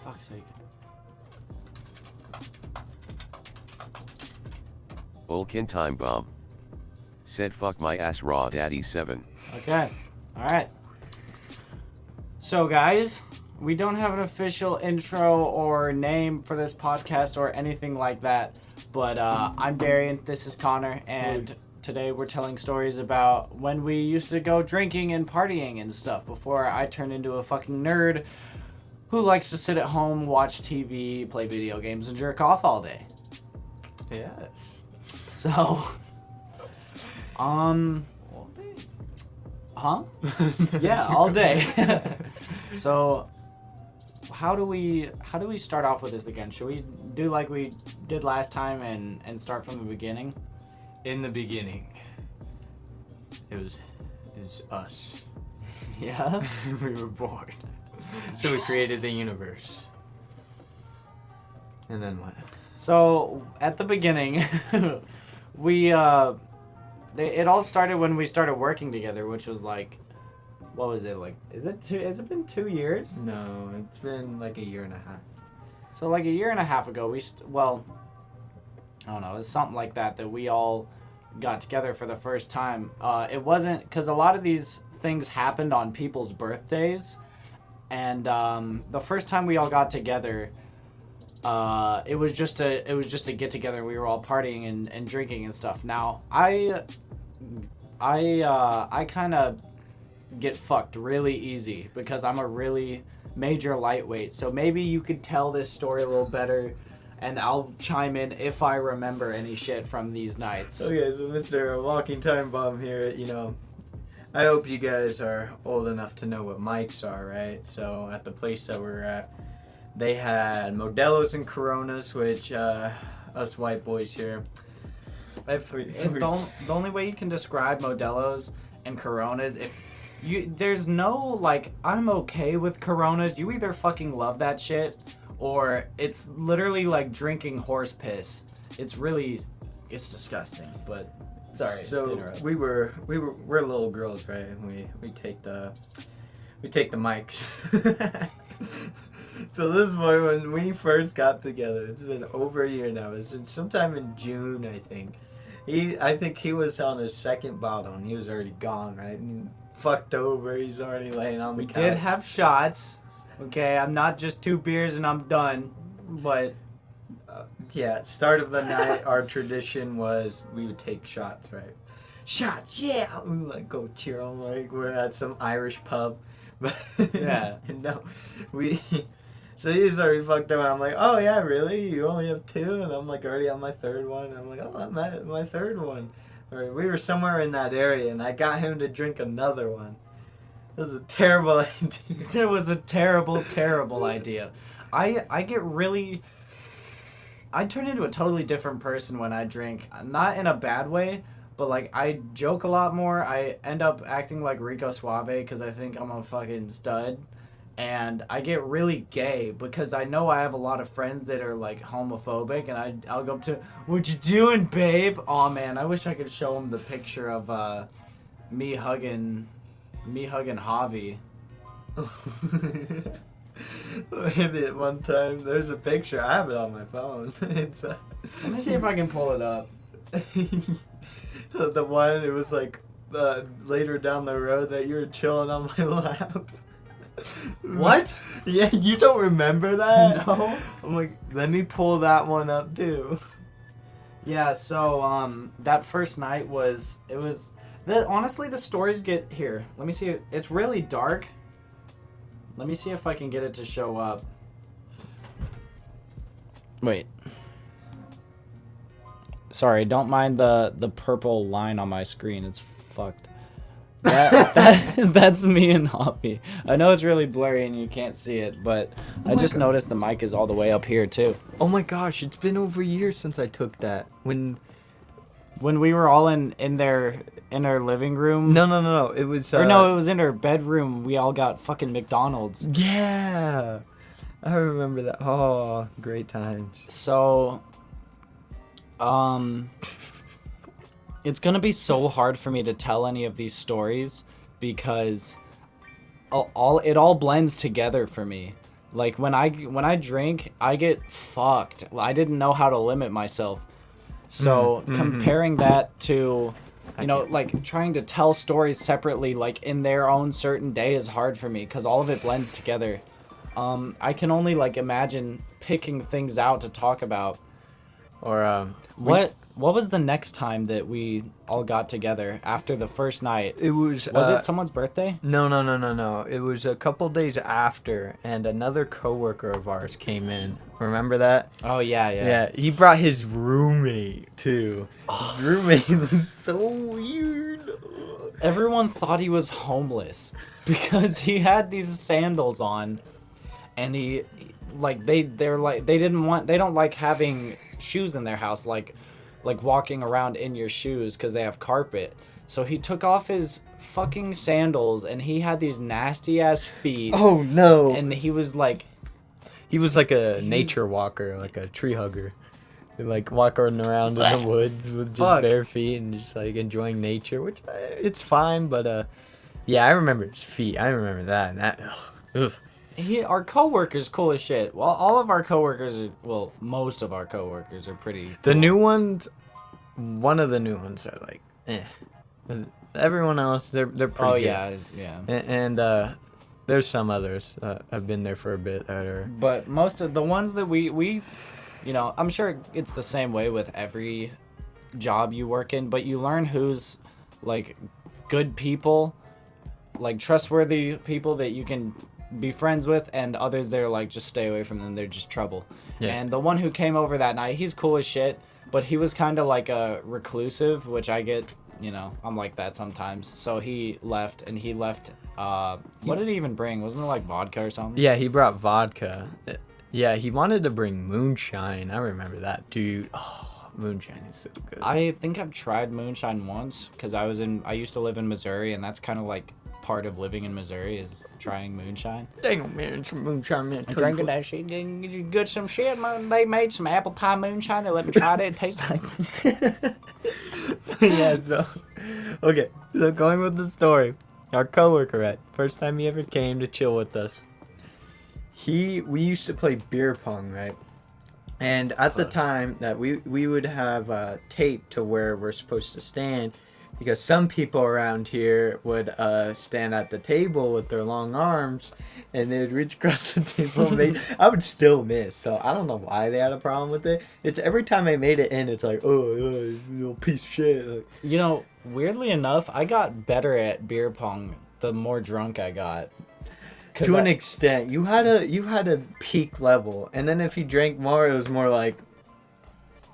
fuck's sake. Olkin Time Bomb. Said fuck my ass raw daddy 7. Okay. Alright. So guys, we don't have an official intro or name for this podcast or anything like that. But I'm Darian, this is Connor, and today we're telling stories about when we used to go drinking and partying and stuff before I turned into a fucking nerd who likes to sit at home, watch TV, play video games, and jerk off all day. Yes. So, All day. huh? Yeah, all day. So, how do we start off with this again? Should we do like we did last time and start from the beginning? In the beginning, it was us. Yeah. We were born. So we created the universe. And then what? So at the beginning, it all started when we started working together, which was like, what was it like? Has it been 2 years? No, it's been like a year and a half. So like a year and a half ago, I don't know, it was something like that we all got together for the first time. It wasn't, because a lot of these things happened on people's birthdays, and the first time we all got together, it was just a get together. We were all partying and drinking and stuff. Now I kind of get fucked really easy because I'm a really major lightweight. So maybe you could tell this story a little better, and I'll chime in if I remember any shit from these nights. Okay, so Mr. Walking Time Bomb here, I hope you guys are old enough to know what mics are, right? So at the place that we're at, they had Modelo's and Coronas, which us white boys here. The only way you can describe Modelo's and Coronas, there's no, like, I'm okay with Coronas. You either fucking love that shit, or it's literally like drinking horse piss. It's disgusting, but sorry. So we're little girls, right? And we take the mics. So this boy, when we first got together, it's been over a year now. It's sometime in June, I think. I think he was on his second bottle and he was already gone, right? And fucked over. He's already laying on the couch. We did have shots. Okay, I'm not just 2 beers and I'm done, but yeah, start of the night, our tradition was we would take shots, right? Shots, yeah! We would, like, go cheer on, like, we're at some Irish pub. But yeah. No, so he's already fucked up. I'm like, oh yeah, really? You only have 2? And I'm like already on my 3rd one. I'm like, oh, I'm at my 3rd one. Or we were somewhere in that area, and I got him to drink another one. It was a terrible idea. It was a terrible, terrible idea. I turn into a totally different person when I drink. Not in a bad way, but like I joke a lot more. I end up acting like Rico Suave because I think I'm a fucking stud. And I get really gay because I know I have a lot of friends that are like homophobic, and I'll go up to, what you doing, babe? Aw, man, I wish I could show them the picture of me hugging Javi. One time, there's a picture. I have it on my phone. It's Let me see if I can pull it up. The one, it was like later down the road that you were chilling on my lap. What? Yeah, you don't remember that? No. I'm like, let me pull that one up too. Yeah, so that first night honestly the stories get here. Let me see. It's really dark. Let me see if I can get it to show up. Wait. Sorry, don't mind the purple line on my screen. It's fucked. That's me and Hoppy. I know it's really blurry and you can't see it, but I just noticed the mic is all the way up here too. Oh my gosh, it's been over a year since I took that. When we were all in our living room. No. It was it was in our bedroom. We all got fucking McDonald's. Yeah. I remember that. Oh, great times. So it's gonna be so hard for me to tell any of these stories because it all blends together for me. Like when I drink, I get fucked. I didn't know how to limit myself. So comparing that to, like trying to tell stories separately, like in their own certain day, is hard for me because all of it blends together. I can only like imagine picking things out to talk about. Or What was the next time that we all got together after the first night? it was it someone's birthday? No. It was a couple days after, and another coworker of ours came in. Remember that? Oh yeah. Yeah, he brought his roommate too. His roommate was so weird. Everyone thought he was homeless because he had these sandals on, and they don't like having shoes in their house, like walking around in your shoes because they have carpet. So he took off his fucking sandals and he had these nasty ass feet. Oh no! And he was like a nature walker, like a tree hugger. Like walking around in the woods with just bare feet and just like enjoying nature, which it's fine. But yeah, I remember his feet. I remember that. And that. Ugh. Our coworkers cool as shit. Well, all of our coworkers most of our coworkers are pretty cool. The new ones, one of the new ones are like, eh. Everyone else, they're pretty good. Oh yeah. And there's some others. I've been there for a bit that are. But most of the ones that we I'm sure it's the same way with every job you work in, but you learn who's like good people, like trustworthy people that you can be friends with, and others that are like, just stay away from them, they're just trouble. Yeah. And the one who came over that night, he's cool as shit, but he was kind of like a reclusive, which I get, I'm like that sometimes. So he left, and he left what did he even bring? Wasn't it like vodka or something? Yeah, he brought vodka. Yeah, he wanted to bring moonshine. I remember that, dude. Oh, moonshine is so good. I think I've tried moonshine once because I used to live in Missouri, and that's kind of like part of living in Missouri is trying moonshine. Dang, man, some moonshine, man. Drinking that shit, you good some shit, man. They made some apple pie moonshine. They let me try it. It tastes like. Yeah. So, okay. So going with the story, our coworker, right? First time he ever came to chill with us. We used to play beer pong, right? And at the time that we would have tape to where we're supposed to stand, because some people around here would stand at the table with their long arms and they would reach across the table and I would still miss. So I don't know why they had a problem with it. It's every time I made it in, it's like, oh, you little piece of shit. Like, weirdly enough, I got better at beer pong the more drunk I got. To an extent. You had a peak level, and then if you drank more, it was more like,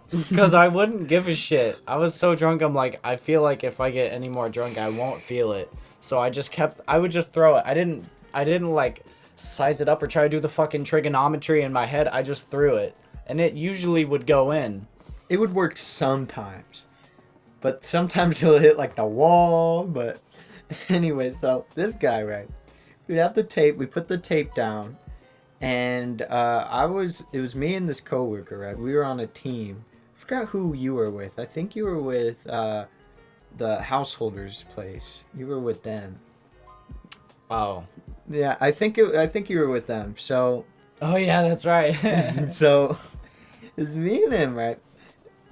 because I wouldn't give a shit. I was so drunk, I'm like, I feel like if I get any more drunk, I won't feel it. So I would just throw it. I didn't like size it up or try to do the fucking trigonometry in my head. I just threw it. And it usually would go in. It would work sometimes. But sometimes it'll hit like the wall. But anyway, so this guy, right? We'd have the tape, we put the tape down. And it was me and this coworker, right? We were on a team. I forgot who you were with. I think you were with the householder's place. You were with them. Oh. Yeah, I think you were with them. So. Oh yeah, that's right. So, it's me and him, right?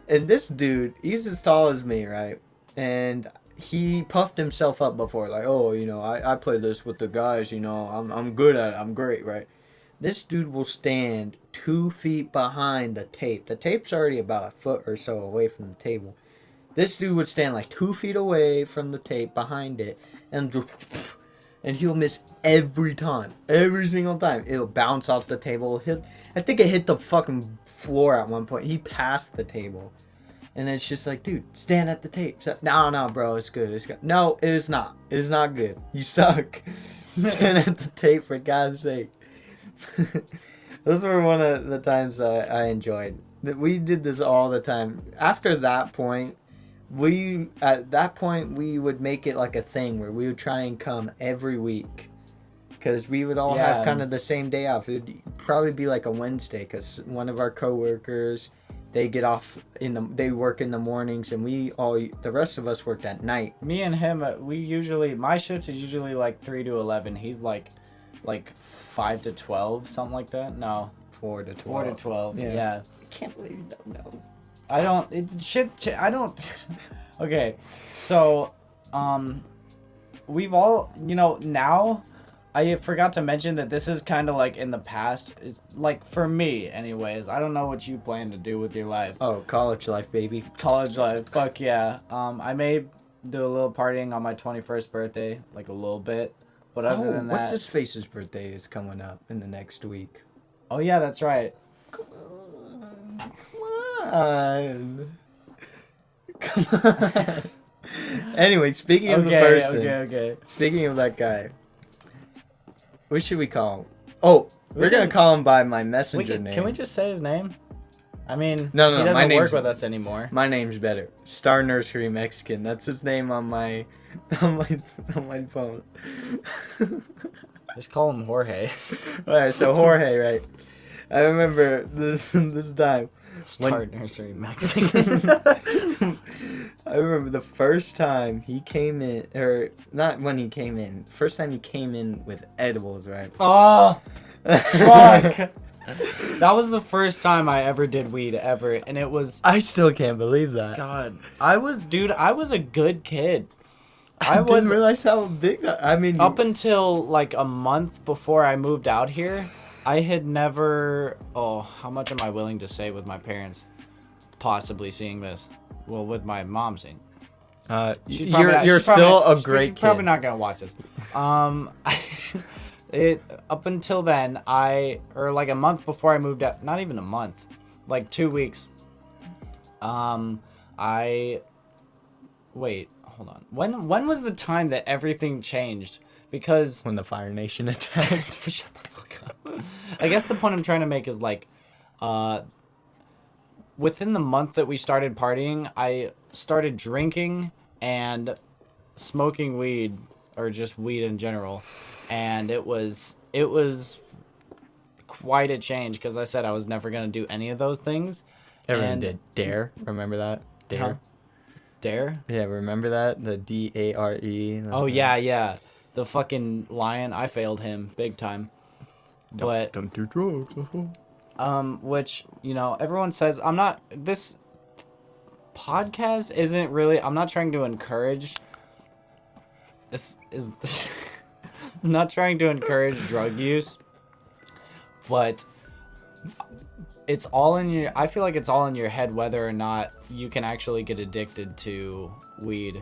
And this dude, he's as tall as me, right? And he puffed himself up before, like, oh, I play this with the guys. I'm good at it. I'm great, right? This dude will stand 2 feet behind the tape. The tape's already about a foot or so away from the table. This dude would stand like 2 feet away from the tape behind it, and he'll miss every time. Every single time. It'll bounce off the table. I think it hit the fucking floor at one point. He passed the table. And it's just like, dude, stand at the tape. No, bro, it's good. It's good. No, it is not. It is not good. You suck. Stand at the tape, for God's sake. Those were one of the times I enjoyed. We did this all the time. After that point, we would make it like a thing where we would try and come every week. Because we would all have kind of the same day off. It would probably be like a Wednesday, because one of our coworkers, they get off they work in the mornings, and the rest of us worked at night. Me and him, my shift is usually like 3 to 11. He's like like 5 to 12, something like that. No, 4 to 12. 4 to 12. Yeah. Yeah. Can't believe you don't know. I don't. I don't. Okay, so, we've all, now. I forgot to mention that this is kind of like in the past. It's like for me, anyways. I don't know what you plan to do with your life. Oh, college life, baby. College life, fuck yeah. I may do a little partying on my 21st birthday, like a little bit. But other than that, what's his face's birthday is coming up in the next week. Oh yeah, that's right. Come on. Come on. Anyway, speaking of the person. Okay. Speaking of that guy. What should we call him? Oh, we're going to call him by my messenger name. Can we just say his name? I mean, No, he my doesn't name's- work with us anymore. My name's better. Star Nursery Mexican. That's his name on my phone. Just call him Jorge. Alright, so Jorge, right? I remember this time. Star Nursery Mexican. I remember the first time he came in, or not when he came in. First time he came in with edibles, right? Oh, fuck. That was the first time I ever did weed ever, and it was. I still can't believe that. God, I was a good kid. I didn't realize how big that. I mean, Up until like a month before I moved out here, I had never. Oh, how much am I willing to say with my parents possibly seeing this? Well, with my mom seeing. you're still a great kid. Probably not gonna watch this. It up until then, or like a month before I moved out, not even a month, like 2 weeks. Wait, hold on. When was the time that everything changed? Because When the Fire Nation attacked. shut the fuck up. I guess the point I'm trying to make is like, within the month that we started partying, I started drinking and smoking weed, or just weed in general, and it was quite a change because I said I was never gonna do any of those things. Everyone And- did Dare. Remember that? Dare. Huh? Dare? Yeah, remember that? The Dare. Oh yeah. The fucking lion. I failed him big time. But Don't do drugs. which, everyone says this podcast isn't really, I'm not trying to encourage, this is, I'm not trying to encourage drug use, but I feel like it's all in your head whether or not you can actually get addicted to weed.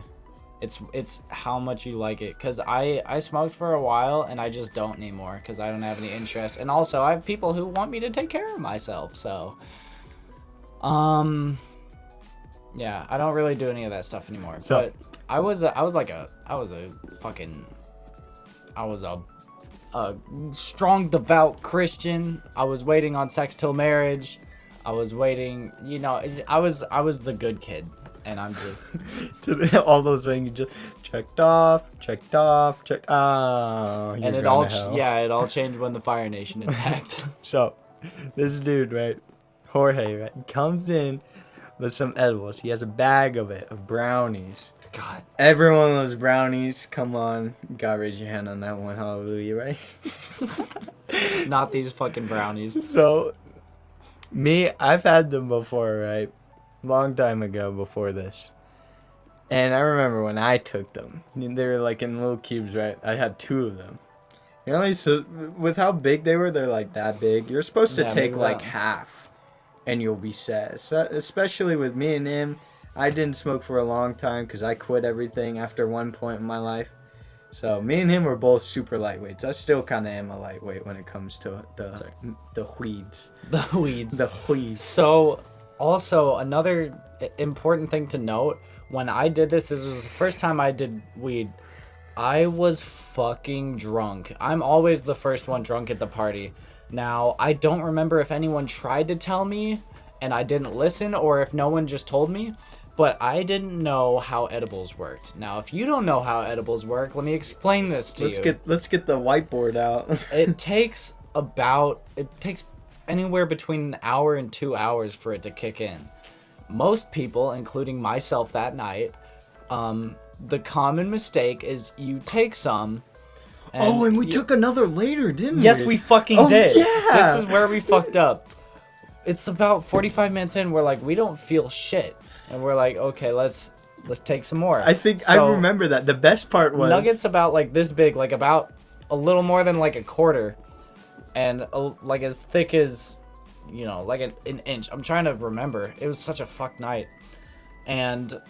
It's how much you like it, because I smoked for a while and I just don't anymore because I don't have any interest, and also I have people who want me to take care of myself, so yeah, I don't really do any of that stuff anymore. So- But I was a strong devout Christian. I was waiting on sex till marriage. I was waiting, I was the good kid. And I'm just All those things you just checked off. Oh, and it all it all changed when the Fire Nation attacked. So, this dude, right, Jorge, right, he comes in with some edibles. He has a bag of brownies. God. Every one of those brownies, come on, you gotta raise your hand on that one, hallelujah, right? Not these fucking brownies. So, I've had them before, right? Long time ago before this. And I remember when I took them, they were like in little cubes, right? I had 2 of them. So with how big they were, they're like that big. You're supposed to Yeah, take maybe like that. half and you'll be set. So, especially with me and him, I didn't smoke for a long time because I quit everything after one point in my life. So me and him were both super lightweights. I still kind of am a lightweight when it comes to the weeds. The weeds. The weeds. So, also, another important thing to note, when I did this was the first time I did weed, I was fucking drunk. I'm always the first one drunk at the party. Now, I don't remember if anyone tried to tell me and I didn't listen, or if no one just told me, but I didn't know how edibles worked. Now, if you don't know how edibles work, let me explain this to you. Let's get the whiteboard out. It takes anywhere between an hour and 2 hours for it to kick in. Most people, including myself that night, the common mistake is you take some And we y- took another later, didn't we? Yes, we fucking Oh, did. yeah. This is where we fucked up. It's about 45 minutes in. We're like, we don't feel shit, and we're like, okay, let's take some more. I think I So, remember that. The best part was nuggets about like this big, like about a little more than like a quarter, and like as thick as, you know, like an inch. I'm trying to remember. It was such a fucked night, and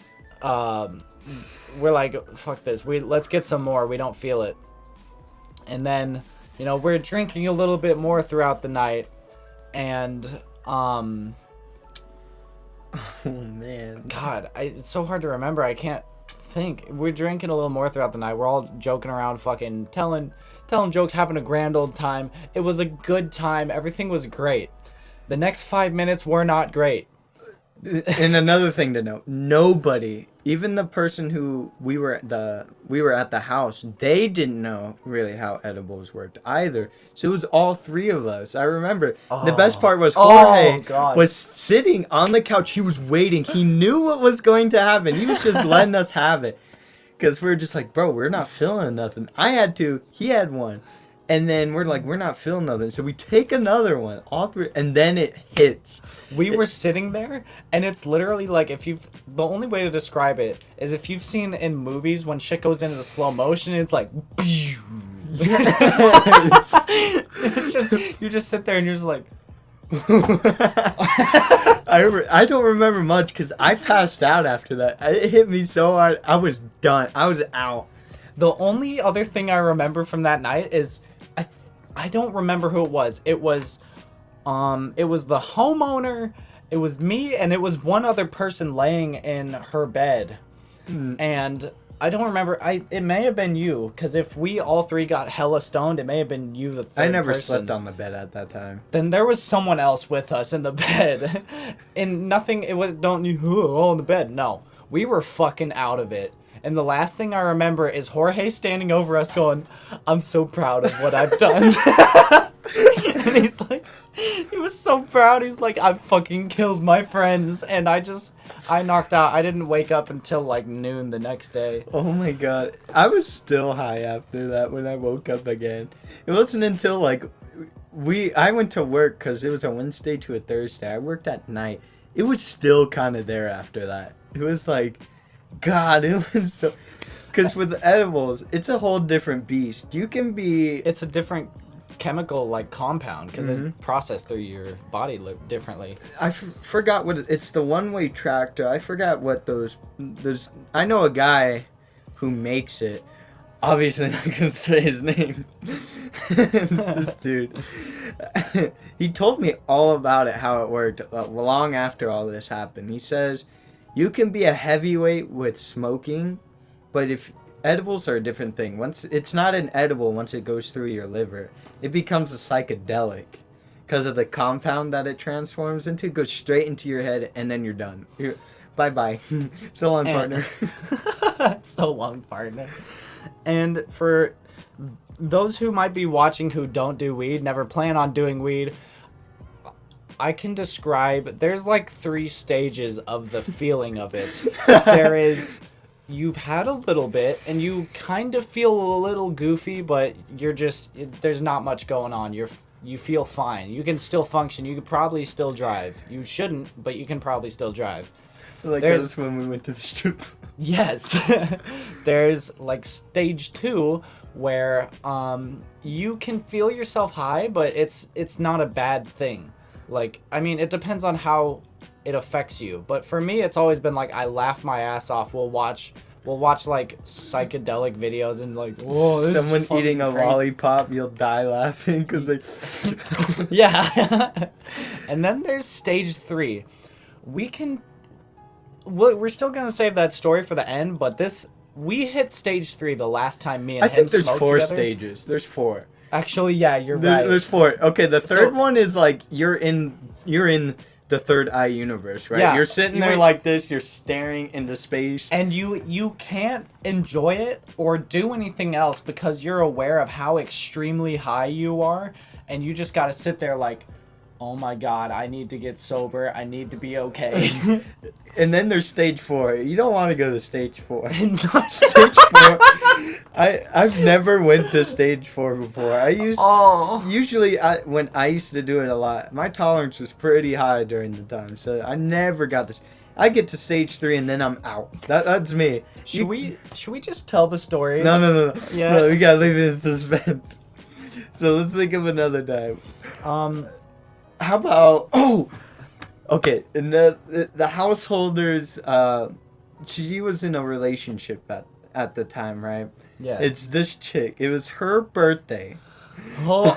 we're like, fuck this. Let's get some more. We don't feel it, and then you know we're drinking a little bit more throughout the night, and Oh man. God, it's so hard to remember. I can't think. We're drinking a little more throughout the night. We're all joking around, fucking telling jokes, having a grand old time. It was a good time. Everything was great. The next 5 minutes were not great. And another thing to note, nobody, even the person who we were at the house, they didn't know really how edibles worked either. So it was all three of us. I remember the best part was Jorge God. was sitting on the couch. He was waiting. He knew what was going to happen. He was just letting us have it. Because we were just like, bro, we're not feeling nothing. I had two. He had one. And then we're like, we're not feeling nothing. So we take another one, all three, and then it hits. We were sitting there, and it's literally like the only way to describe it is if you've seen in movies when shit goes into slow motion, it's like, it's just, you just sit there and you're just like, I don't remember much because I passed out after that. It hit me so hard. I was done. I was out. The only other thing I remember from that night is I don't remember who it was. It was the homeowner, it was me, and it was one other person laying in her bed. And I don't remember. It may have been you, because if we all three got hella stoned, it may have been you, the third I never person. slept on the bed at that time. Then there was someone else with us in the bed. And nothing, it was, don't you, all in the bed. No, we were fucking out of it. And the last thing I remember is Jorge standing over us going, I'm so proud of what I've done. And he's like, he was so proud. He's like, I fucking killed my friends. And I knocked out. I didn't wake up until like noon the next day. Oh my god. I was still high after that when I woke up again. It wasn't until like I went to work because it was a Wednesday to a Thursday. I worked at night. It was still kind of there after that. It was like, God, it was so... Because with edibles, it's a whole different beast. You can be... It's a different chemical like compound because it's processed through your body differently. I forgot what it's the one-way tractor. I forgot what those. I know a guy who makes it. Obviously, I'm not gonna say his name. This dude. He told me all about it, how it worked, long after all this happened. He says, you can be a heavyweight with smoking, but if edibles are a different thing. Once it's not an edible, once it goes through your liver, it becomes a psychedelic because of the compound that it transforms into. It goes straight into your head, and then you're done. Bye bye. So long, partner. So long, partner. And for those who might be watching who don't do weed, never plan on doing weed, I can describe, there's like 3 stages of the feeling of it. There is, you've had a little bit and you kind of feel a little goofy, but you're just, there's not much going on. You feel fine. You can still function. You could probably still drive. You shouldn't, but you can probably still drive. Like There's- us when we went to the strip. Yes. There's like stage 2 where you can feel yourself high, but it's not a bad thing. Like, I mean, it depends on how it affects you. But for me, it's always been like I laugh my ass off. We'll watch like psychedelic videos and like, whoa, this Someone is fucking eating a crazy. lollipop, you'll die laughing because they. Yeah. And then there's stage 3. We're still gonna save that story for the end, but we hit stage 3 the last time me and I him think there's smoked 4 together. stages. There's 4. Actually, yeah, you're right. There's 4. Okay, the third So- one is like you're in the third eye universe, right? Yeah, You're sitting you there were- like this. You're staring into space. And you can't enjoy it or do anything else because you're aware of how extremely high you are, and you just gotta sit there like, oh my god, I need to get sober. I need to be okay. And then there's stage 4. You don't want to go to stage 4. And Stage 4. I've never went to stage 4 before. Oh. Usually when I used to do it a lot, my tolerance was pretty high during the time, so I never got to. I get to stage 3 and then I'm out. That's me. Should we just tell the story? No. Yeah. No, we gotta leave it in suspense. So let's think of another time. How about okay, and the householders. She was in a relationship at the time, right? Yeah. It's this chick. It was her birthday. Oh.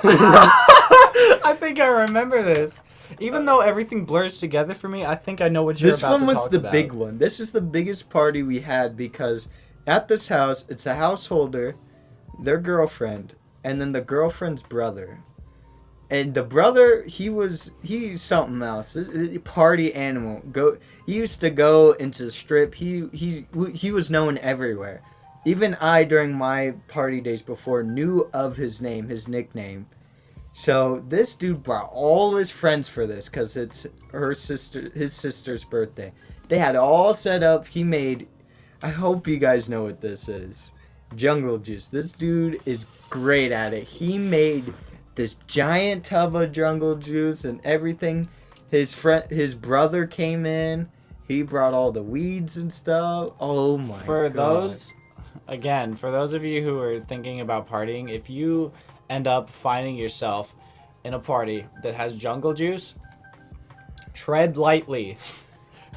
I think I remember this. Even though everything blurs together for me, I think I know what you're This about to one was talk the about. big one. This is the biggest party we had because at this house, it's a householder, their girlfriend, and then the girlfriend's brother. And the brother, he's something else. Party animal. He used to go into the strip. He was known everywhere. Even I, during my party days before, knew of his name, his nickname. So this dude brought all his friends for this because it's his sister's birthday. They had it all set up. He made, I hope you guys know what this is, jungle juice. This dude is great at it. He made this giant tub of jungle juice and everything. His brother came in. He brought all the weeds and stuff. Oh my god. For those of you who are thinking about partying, if you end up finding yourself in a party that has jungle juice, tread lightly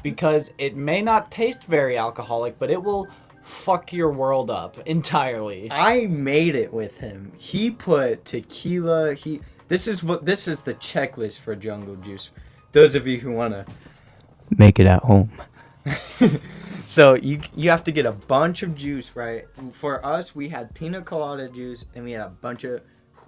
because it may not taste very alcoholic, but it will fuck your world up entirely. I made it with him. He put tequila. This is the checklist for jungle juice. Those of you who want to make it at home. So you have to get a bunch of juice, right? For us, we had pina colada juice and we had a bunch of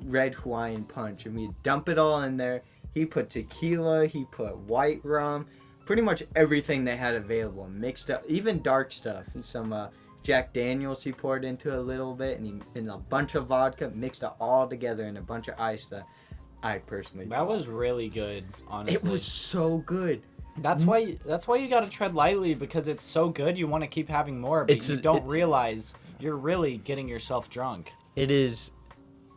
red Hawaiian punch, and we dump it all in there. He put tequila, he put white rum, pretty much everything they had available, mixed up, even dark stuff, and some Jack Daniels he poured into a little bit, and a bunch of vodka, mixed it all together in a bunch of ice that I personally That was really good, honestly. It was so good. That's why you gotta tread lightly, because it's so good you want to keep having more, but you don't realize you're really getting yourself drunk. It is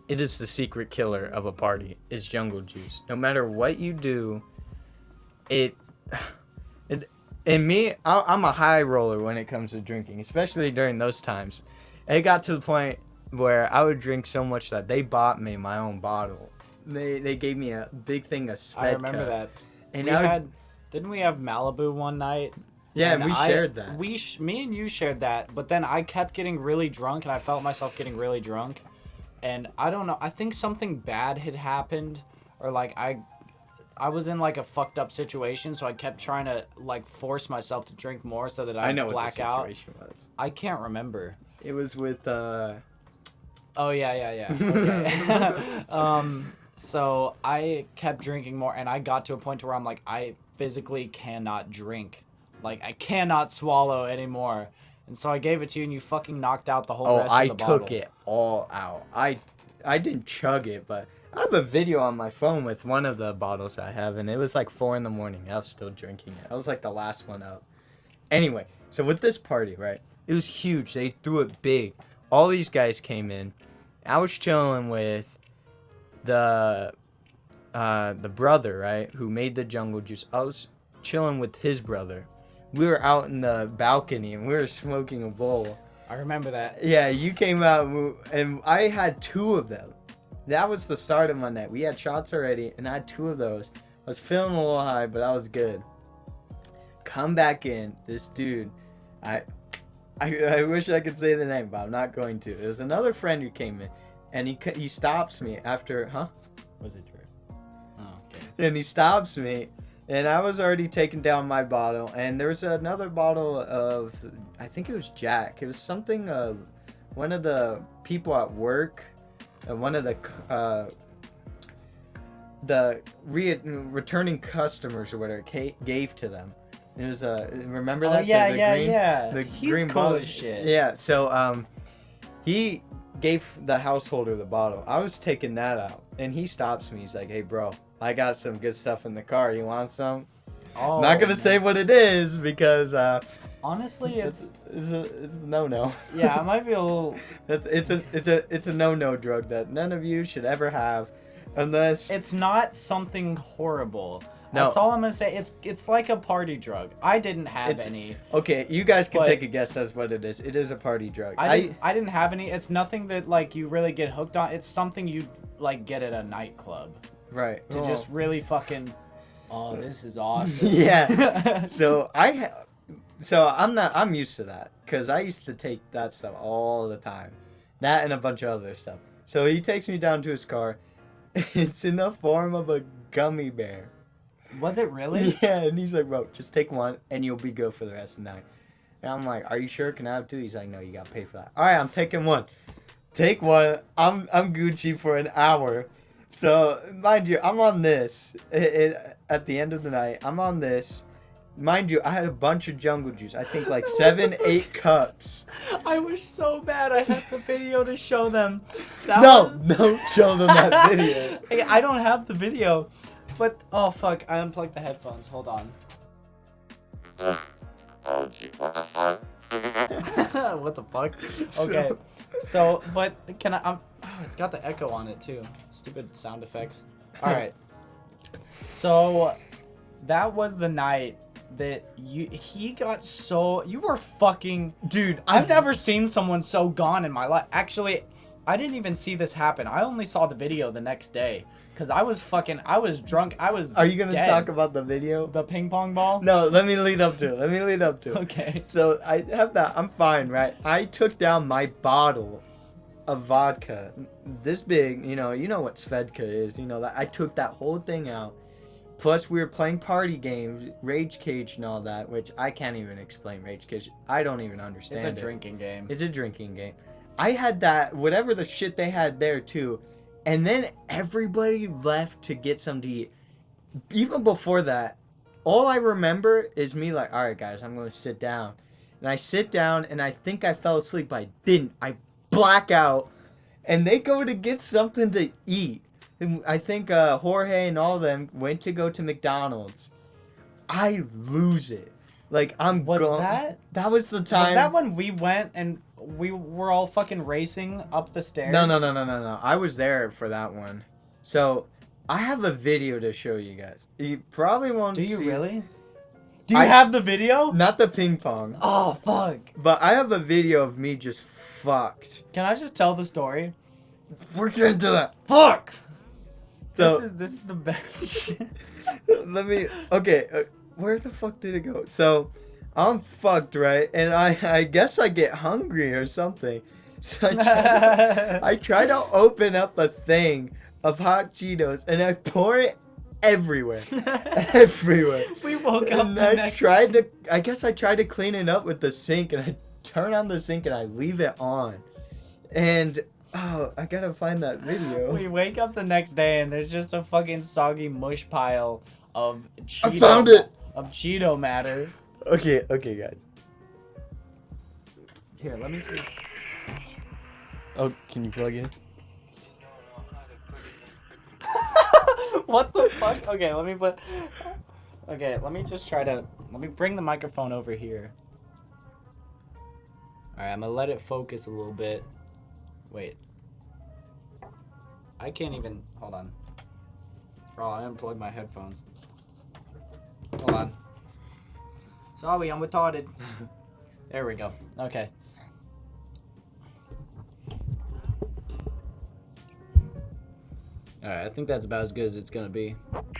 the secret killer of a party, is jungle juice. No matter what you do, and me, I'm a high roller when it comes to drinking, especially during those times. It got to the point where I would drink so much that they bought me my own bottle. They gave me a big thing of Svedka. I remember that. And didn't we have Malibu one night? Yeah, and we shared that. Me and you shared that, but then I kept getting really drunk, and I felt myself getting really drunk. And I don't know, I think something bad had happened, or like I was in like a fucked up situation, so I kept trying to like force myself to drink more so that I know black what the out. situation was. I can't remember. It was with Oh yeah. Okay. So I kept drinking more, and I got to a point where I'm like, I physically cannot drink. Like, I cannot swallow anymore. And so I gave it to you, and you fucking knocked out the whole rest of the bottle. I took it all out. I didn't chug it, but I have a video on my phone with one of the bottles I have, and it was like 4 a.m. I was still drinking it. I was like the last one up. Anyway, so with this party, right, it was huge. They threw it big. All these guys came in. I was chilling with the brother, right, who made the jungle juice. I was chilling with his brother. We were out in the balcony, and we were smoking a bowl. I remember that. Yeah, you came out, and I had 2 of them. That was the start of my night. We had shots already, and I had 2 of those. I was feeling a little high, but I was good. Come back in, this dude. I wish I could say the name, but I'm not going to. It was another friend who came in, and he stops me after, Was it true? Oh, okay. And he stops me, and I was already taking down my bottle, and there was another bottle of, I think it was Jack. It was something of one of the people at work, one of the returning customers or whatever gave to them. It was remember that? The He's green cool bottle. as shit. Yeah, so he gave the householder the bottle. I was taking that out, and he stops me. He's like, "Hey, bro, I got some good stuff in the car. You want some?" Oh, Not gonna say what it is because Honestly, it's a no. yeah, it might be a little. It's a no drug that none of you should ever have, unless It's not something horrible. No. That's all I'm gonna say. It's like a party drug. I didn't have It's- any. Okay, you guys can But- take a guess as what it is. It is a party drug. I didn't have any. It's nothing that like you really get hooked on. It's something you like get at a nightclub right. to Oh. just really fucking. Oh, this is awesome. Yeah. So I'm used to that because I used to take that stuff all the time, that and a bunch of other stuff. So he takes me down to his car. It's in the form of a gummy bear. Was it really? Yeah, and he's like, bro, just take one and you'll be good for the rest of the night. And I'm like, are you sure? Can I have two? He's like, no, you gotta pay for that. All right, I'm taking one. Take one. I'm Gucci for an hour. So mind you, I'm on this. At the end of the night, I'm on this. Mind you, I had a bunch of jungle juice. I think like 7, 8 cups. I wish so bad I had the video to show them. No, don't show them that video. Hey, I don't have the video. But, oh fuck, I unplugged the headphones. Hold on. What the fuck? Okay. So, but can I? Oh, it's got the echo on it too. Stupid sound effects. All right. So, that was the night that he got so. You were fucking. Dude, I've never seen someone so gone in my life. Actually, I didn't even see this happen. I only saw the video the next day. Cause I was drunk. I was. Are you gonna dead. talk about the video? The ping pong ball? No, let me lead up to it. Okay. So I have that. I'm fine, right? I took down my bottle of vodka, this big. You know what Svedka is. You know that I took that whole thing out. Plus, we were playing party games, Rage Cage, and all that, which I can't even explain. Rage Cage, I don't even understand. It's a drinking game. It's a drinking game. I had that, whatever the shit they had there too. And then everybody left to get some to eat. Even before that, all I remember is me like, all right, guys, I'm going to sit down. And I sit down, and I think I fell asleep, but I didn't. I black out, and they go to get something to eat. And I think Jorge and all of them went to go to McDonald's. I lose it. Like, I'm Was gone. that? That was the time. Was that when we went and we were all fucking racing up the stairs? No. I was there for that one. So, I have a video to show you guys. You probably won't Do you see. really? Do you I have the video? Not the ping pong. Oh fuck! But I have a video of me just fucked. Can I just tell the story? We're getting to that. Fuck! So, This is the best shit. let me. Okay, where the fuck did it go? So, I'm fucked, right? And I guess I get hungry or something. So I try to open up a thing of hot Cheetos and I pour it everywhere. Everywhere. We woke up And the I next. tried to clean it up with the sink, and I turn on the sink and I leave it on. And oh, I gotta find that video. We wake up the next day and there's just a fucking soggy mush pile of Cheeto. I found it. Of Cheeto matter. Okay, guys. Here, let me see. Oh, can you plug in? What the fuck? Okay, let me put. Okay, let me just try to. Let me bring the microphone over here. Alright, I'm gonna let it focus a little bit. Wait. I can't even. Hold on. Oh, I unplugged my headphones. Hold on. Sorry, I'm retarded. There we go. Okay. Alright, I think that's about as good as it's gonna be. Cause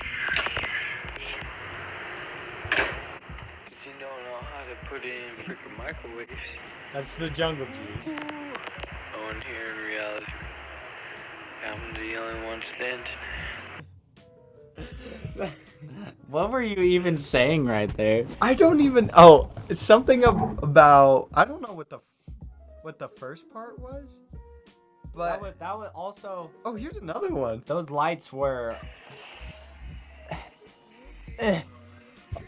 you don't know how to put it in freaking microwaves. That's the jungle juice. Oh, and here in reality, I'm the only one standing. What were you even saying right there? I don't even. Oh, it's something about. I don't know what the first part was. But That was also. oh, here's another one. Those lights were.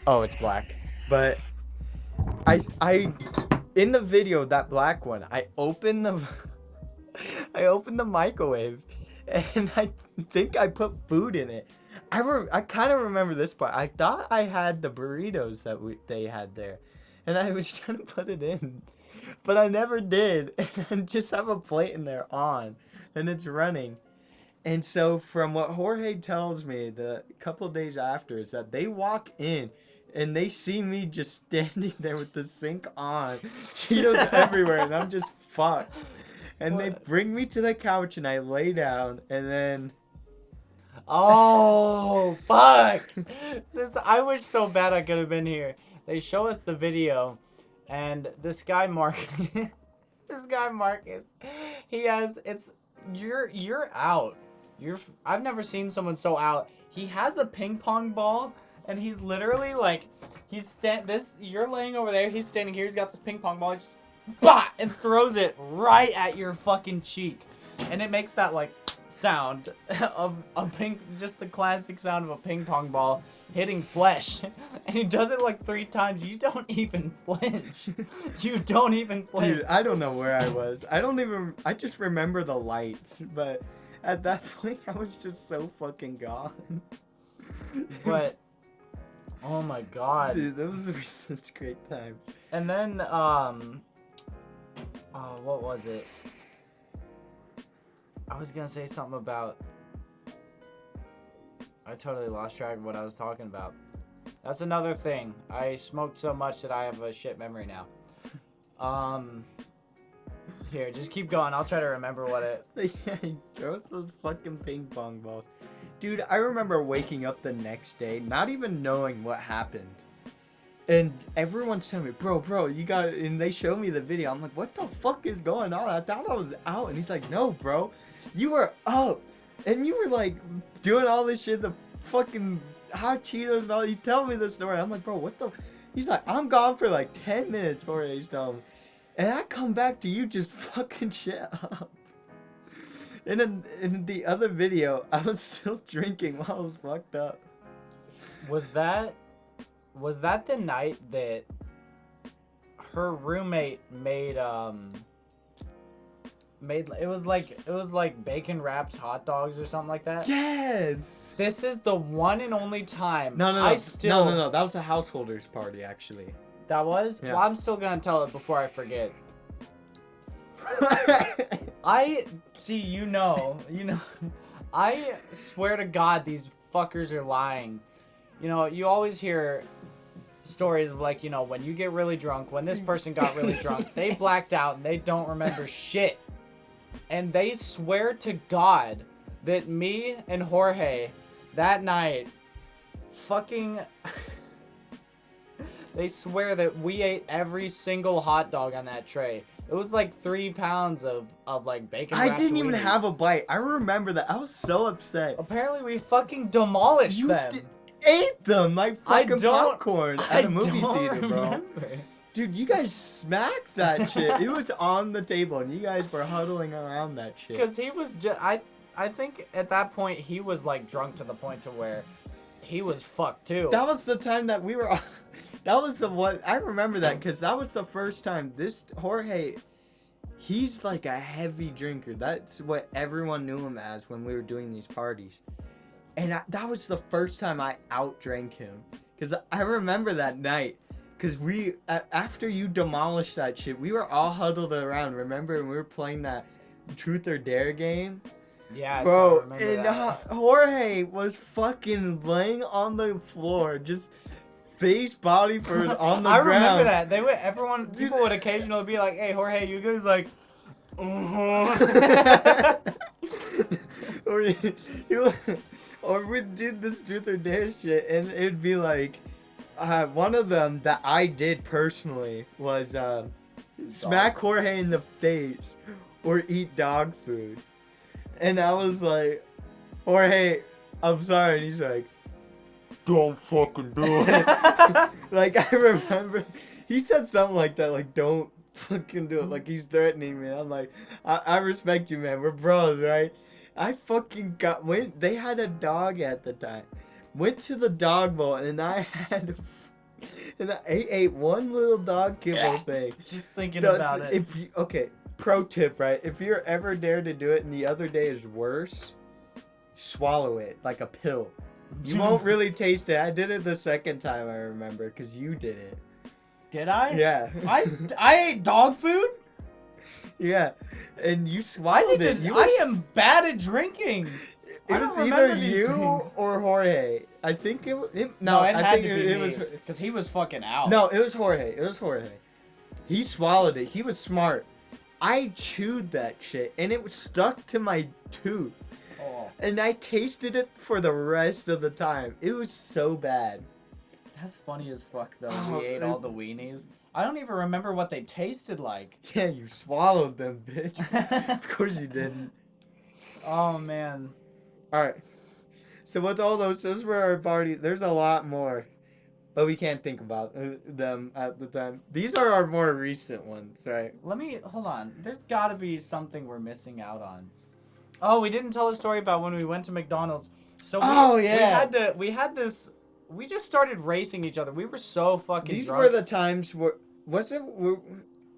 Oh, it's black. But I in the video, that black one, I opened the microwave and I think I put food in it. I kind of remember this part. I thought I had the burritos that they had there. and I was trying to put it in, but I never did. And I just have a plate in there on, and it's running. And so from what Jorge tells me, the couple days after, is that they walk in and they see me just standing there with the sink on, Cheetos everywhere, and I'm just fucked. And they bring me to the couch and I lay down, and then Oh, fuck. I wish so bad I could have been here. They show us the video, and this guy Marcus, you're out. I've never seen someone so out. He has a ping pong ball, and he's literally like, you're laying over there, he's standing here, he's got this ping pong ball, he just, bah, and throws it right at your fucking cheek. And it makes that, like, sound of just the classic sound of a ping pong ball hitting flesh. And he does it like 3 times. You don't even flinch. You don't even flinch. Dude, I don't know where I was. I just remember the lights, but at that point I was just so fucking gone. But oh my god. Dude, those were such great times. And then what was it? I was gonna say something about, I totally lost track of what I was talking about. That's another thing. I smoked so much that I have a shit memory now. Here, just keep going. I'll try to remember what it... Yeah, he throws those fucking ping pong balls. Dude, I remember waking up the next day, not even knowing what happened. And everyone's telling me, bro, you got it. And they show me the video. I'm like, what the fuck is going on? I thought I was out. And he's like, no, bro, you were up. And you were like doing all this shit, the fucking hot Cheetos and all. He's telling me the story. I'm like, bro, what the? He's like, I'm gone for like 10 minutes before he's telling me. And I come back to you just fucking shit up. And then in the other video, I was still drinking while I was fucked up. Was that the night that her roommate made it was like bacon wrapped hot dogs or something like that? Yes. This is the one and only time. No. No. That was a householders party, actually. That was? Yeah. Well, I'm still gonna tell it before I forget. I swear to God, these fuckers are lying. You know, you always hear stories of, like, you know, when you get really drunk, when this person got really drunk, they blacked out and they don't remember shit. And they swear to God that me and Jorge that night fucking... They swear that we ate every single hot dog on that tray. It was like 3 pounds of like bacon wrapped I didn't even Wheaties. have a bite. I remember that. I was so upset. Apparently we fucking demolished You them. ate them like fucking don't- popcorn I at a movie don't theater, bro. remember. Dude, you guys smacked that shit. It was on the table, and you guys were huddling around that shit. Because he was just... I think at that point he was like drunk to the point to where he was fucked too. That was the time that we were... That was the one... I remember that, because that was the first time this... Jorge... He's like a heavy drinker. That's what everyone knew him as when we were doing these parties. And that was the first time I outdrank him. Because I remember that night. Because after you demolished that shit, we were all huddled around, remember? And we were playing that Truth or Dare game. Yeah, Bro, I remember and that. Jorge was fucking laying on the floor, just face body first on the I ground. remember that. People would occasionally be like, "Hey, Jorge, you guys like?" or we'd do this Truth or Dare shit, and it'd be like, one of them that I did personally was smack Jorge in the face or eat dog food. And I was like, Jorge, I'm sorry. And he's like, don't fucking do it. Like, I remember he said something like that, like, don't fucking do it. Like, he's threatening me. I'm like, I respect you, man. We're bros, right? I fucking they had a dog at the time. Went to the dog bowl, and I ate one little dog kibble thing. Just thinking about it. Okay, pro tip, right? If you're ever dared to do it and the other day is worse, swallow it like a pill. You won't really taste it. I did it the second time, I remember, because you did it. Did I? Yeah. I ate dog food? Yeah. And you swallowed it. I am bad at drinking. It I was don't either remember these you things. or Jorge. I think it No, it I had think to be it was because he was fucking out. No, it was Jorge. It was Jorge. He swallowed it. He was smart. I chewed that shit and it was stuck to my tooth. Oh, And I tasted it for the rest of the time. It was so bad. that's funny as fuck though. Oh, We ate all the weenies. I don't even remember what they tasted like. Yeah, you swallowed them, bitch. Of course you didn't. Oh man. Alright. So with all those were our party. There's a lot more. But we can't think about them at the time. These are our more recent ones, right? Let me hold on. There's got to be something we're missing out on. Oh, we didn't tell a story about when we went to McDonald's. So we had this. We just started racing each other. We were so fucking. These drunk. were the times where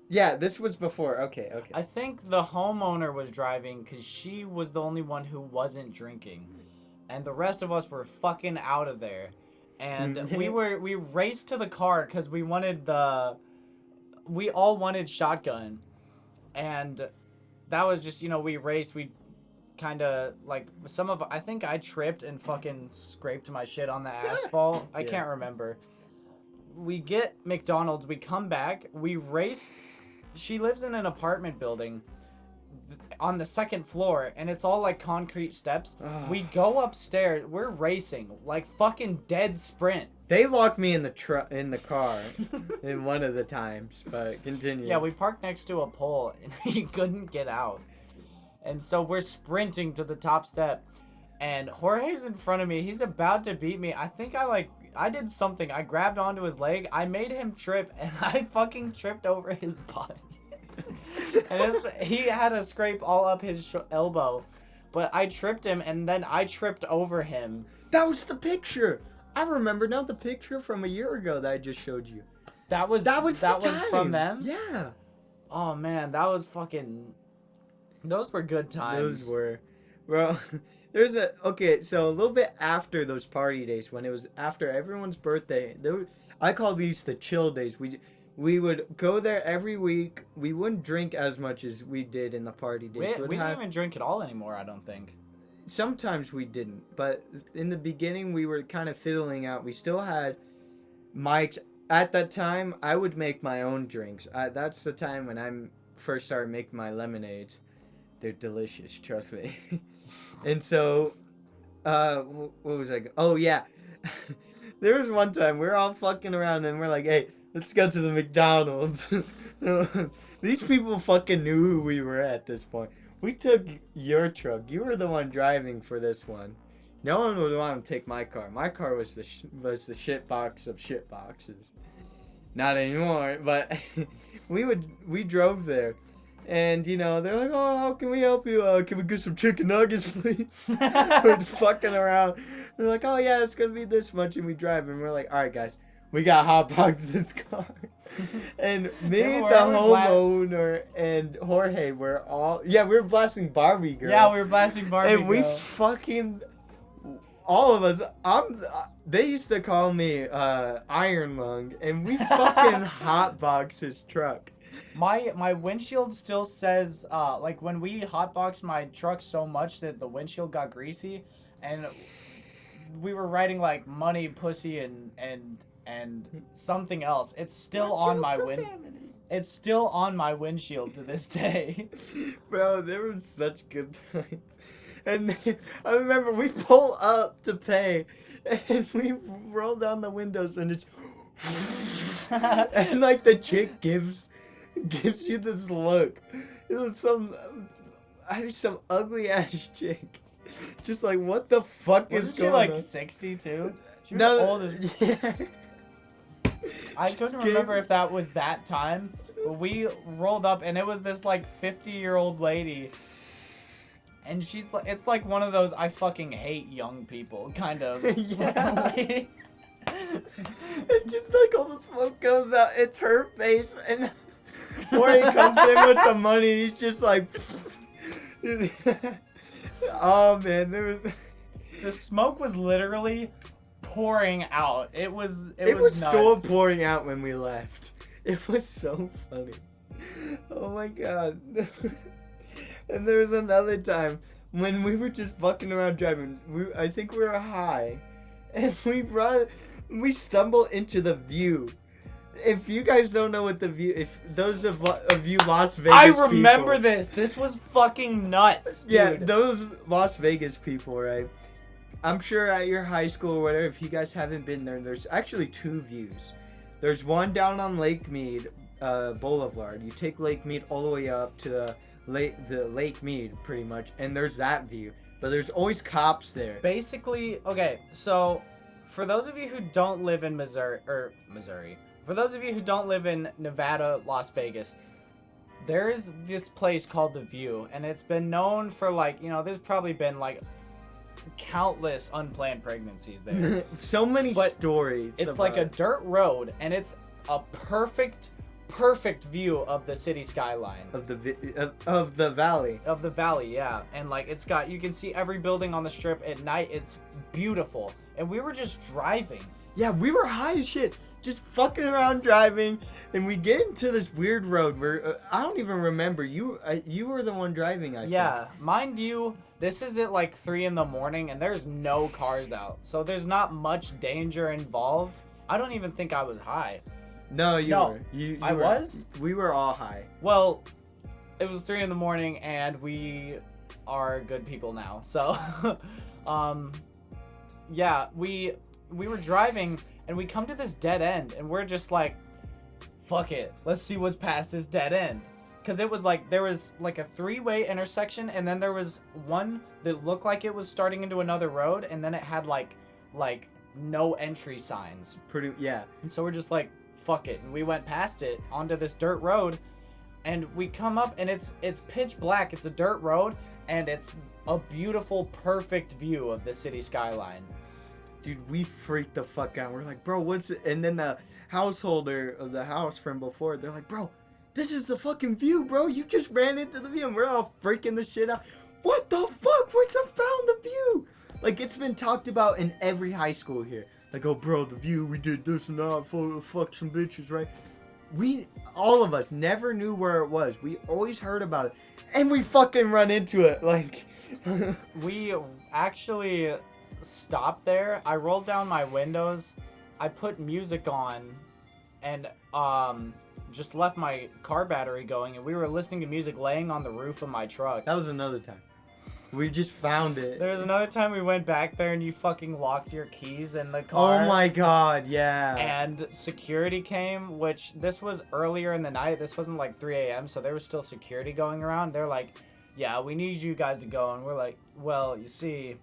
yeah, this was before. Okay. I think the homeowner was driving because she was the only one who wasn't drinking, and the rest of us were fucking out of there. And we raced to the car because we all wanted shotgun, and that was just, we raced. We kind of like I think I tripped and fucking scraped my shit on the asphalt. I can't remember. We get McDonald's, we come back, we race. She lives in an apartment building on the second floor, and it's all like concrete steps. We go upstairs, we're racing like fucking dead sprint. They locked me in the car in one of the times, but continue. Yeah, we parked next to a pole and he couldn't get out. And so we're sprinting to the top step, and Jorge's in front of me. He's about to beat me. I think I did something. I grabbed onto his leg. I made him trip, and I fucking tripped over his body. And he had a scrape all up his elbow, but I tripped him, and then I tripped over him. That was the picture. I remember now the picture from a year ago that I just showed you. That was from them? Yeah. Oh man, that was fucking. Those were good times. Those were, bro. So a little bit after those party days, when it was after everyone's birthday, I call these the chill days. We would go there every week. We wouldn't drink as much as we did in the party days. We don't even drink at all anymore, I don't think. Sometimes we didn't, but in the beginning we were kind of fiddling out. We still had mics. At that time, I would make my own drinks. That's the time when I first started making my lemonades. They're delicious, trust me. And so, what was I? Oh yeah, there was one time we were all fucking around and we're like, "Hey, let's go to the McDonald's." These people fucking knew who we were at this point. We took your truck. You were the one driving for this one. No one would want to take my car. My car was the shit box of shit boxes. Not anymore, but we drove there. And, they're like, "Oh, how can we help you? Can we get some chicken nuggets, please?" We're fucking around. We're like, "Oh, yeah, it's going to be this much." And we drive. And we're like, "All right, guys, we got hotbox this car." And me, the homeowner, and Jorge were all... Yeah, we were blasting Barbie Girl. Yeah, we were blasting Barbie Girl. And we fucking... All of us... They used to call me Iron Lung. And we fucking hotboxed his truck. My windshield still says, when we hotboxed my truck so much that the windshield got greasy, and we were writing like money, pussy, and something else. It's still on my It's still on my windshield to this day. Bro, they were such good times. And I remember we pull up to pay, and we roll down the windows, and it's and like the chick gives you this look. It was some ugly ass chick. Just like, what the fuck is going on? Wasn't she like 62? She was old as... Yeah. I couldn't remember if that was that time, but we rolled up and it was this like 50-year-old lady. And she's like, it's like one of those I fucking hate young people kind of. Yeah. It just like all the smoke comes out. It's her face, and Jorge comes in with the money. He's just like, oh man, the smoke was literally pouring out. It was still pouring out when we left. It was so funny. Oh my god. And there was another time when we were just fucking around driving. I think we were high, and we stumbled into the View. If you guys don't know what the View, if those of you Las Vegas I remember people, this. This was fucking nuts, dude. yeah, those Las Vegas people, right? I'm sure at your high school or whatever, if you guys haven't been there, there's actually two views. There's one down on Lake Mead Boulevard. You take Lake Mead all the way up to the Lake Mead, pretty much, and there's that view. But there's always cops there. Basically, okay, so for those of you who don't live in Missouri, for those of you who don't live in Nevada, Las Vegas, there is this place called The View, and it's been known for, like, you know, there's probably been, like, countless unplanned pregnancies there. So many But stories. It's like a dirt road, and it's a perfect view of the city skyline. of the valley. Of the valley, yeah. And, like, it's got, you can see every building on the strip at night. It's beautiful. And we were just driving. Yeah, we were high as shit, just fucking around driving, and we get into this weird road where I don't even remember. You were the one driving, I think. Yeah, mind you, this is at like 3 in the morning, and there's no cars out, so there's not much danger involved. I don't even think I was high. No, you No, were. You I were. was? We were all high. Well, it was 3 in the morning, and we are good people now. So, yeah, we were driving, and we come to this dead end, and we're just like, fuck it, let's see what's past this dead end. Because it was like, there was like a 3-way intersection, and then there was one that looked like it was starting into another road, and then it had like no entry signs. Yeah. And so we're just like, fuck it, and we went past it onto this dirt road, and we come up, and it's pitch black. It's a dirt road, and it's a beautiful, perfect view of the city skyline. Dude, we freaked the fuck out. We're like, bro, what's it? And then the householder of the house from before, they're like, bro, this is the fucking view, bro. You just ran into the view, and we're all freaking the shit out. What the fuck? We just found the view. Like, it's been talked about in every high school here. Like, oh, bro, the view, we did this and that, fuck some bitches, right? All of us never knew where it was. We always heard about it, and we fucking run into it, like. We actually stopped there. I rolled down my windows. I put music on, and just left my car battery going, and we were listening to music laying on the roof of my truck. That was another time. We just found it. There was another time we went back there, and you fucking locked your keys in the car. Oh my god, yeah. And security came, which this was earlier in the night. This wasn't like 3 a.m., so there was still security going around. They're like, yeah, we need you guys to go. And we're like, well, you see,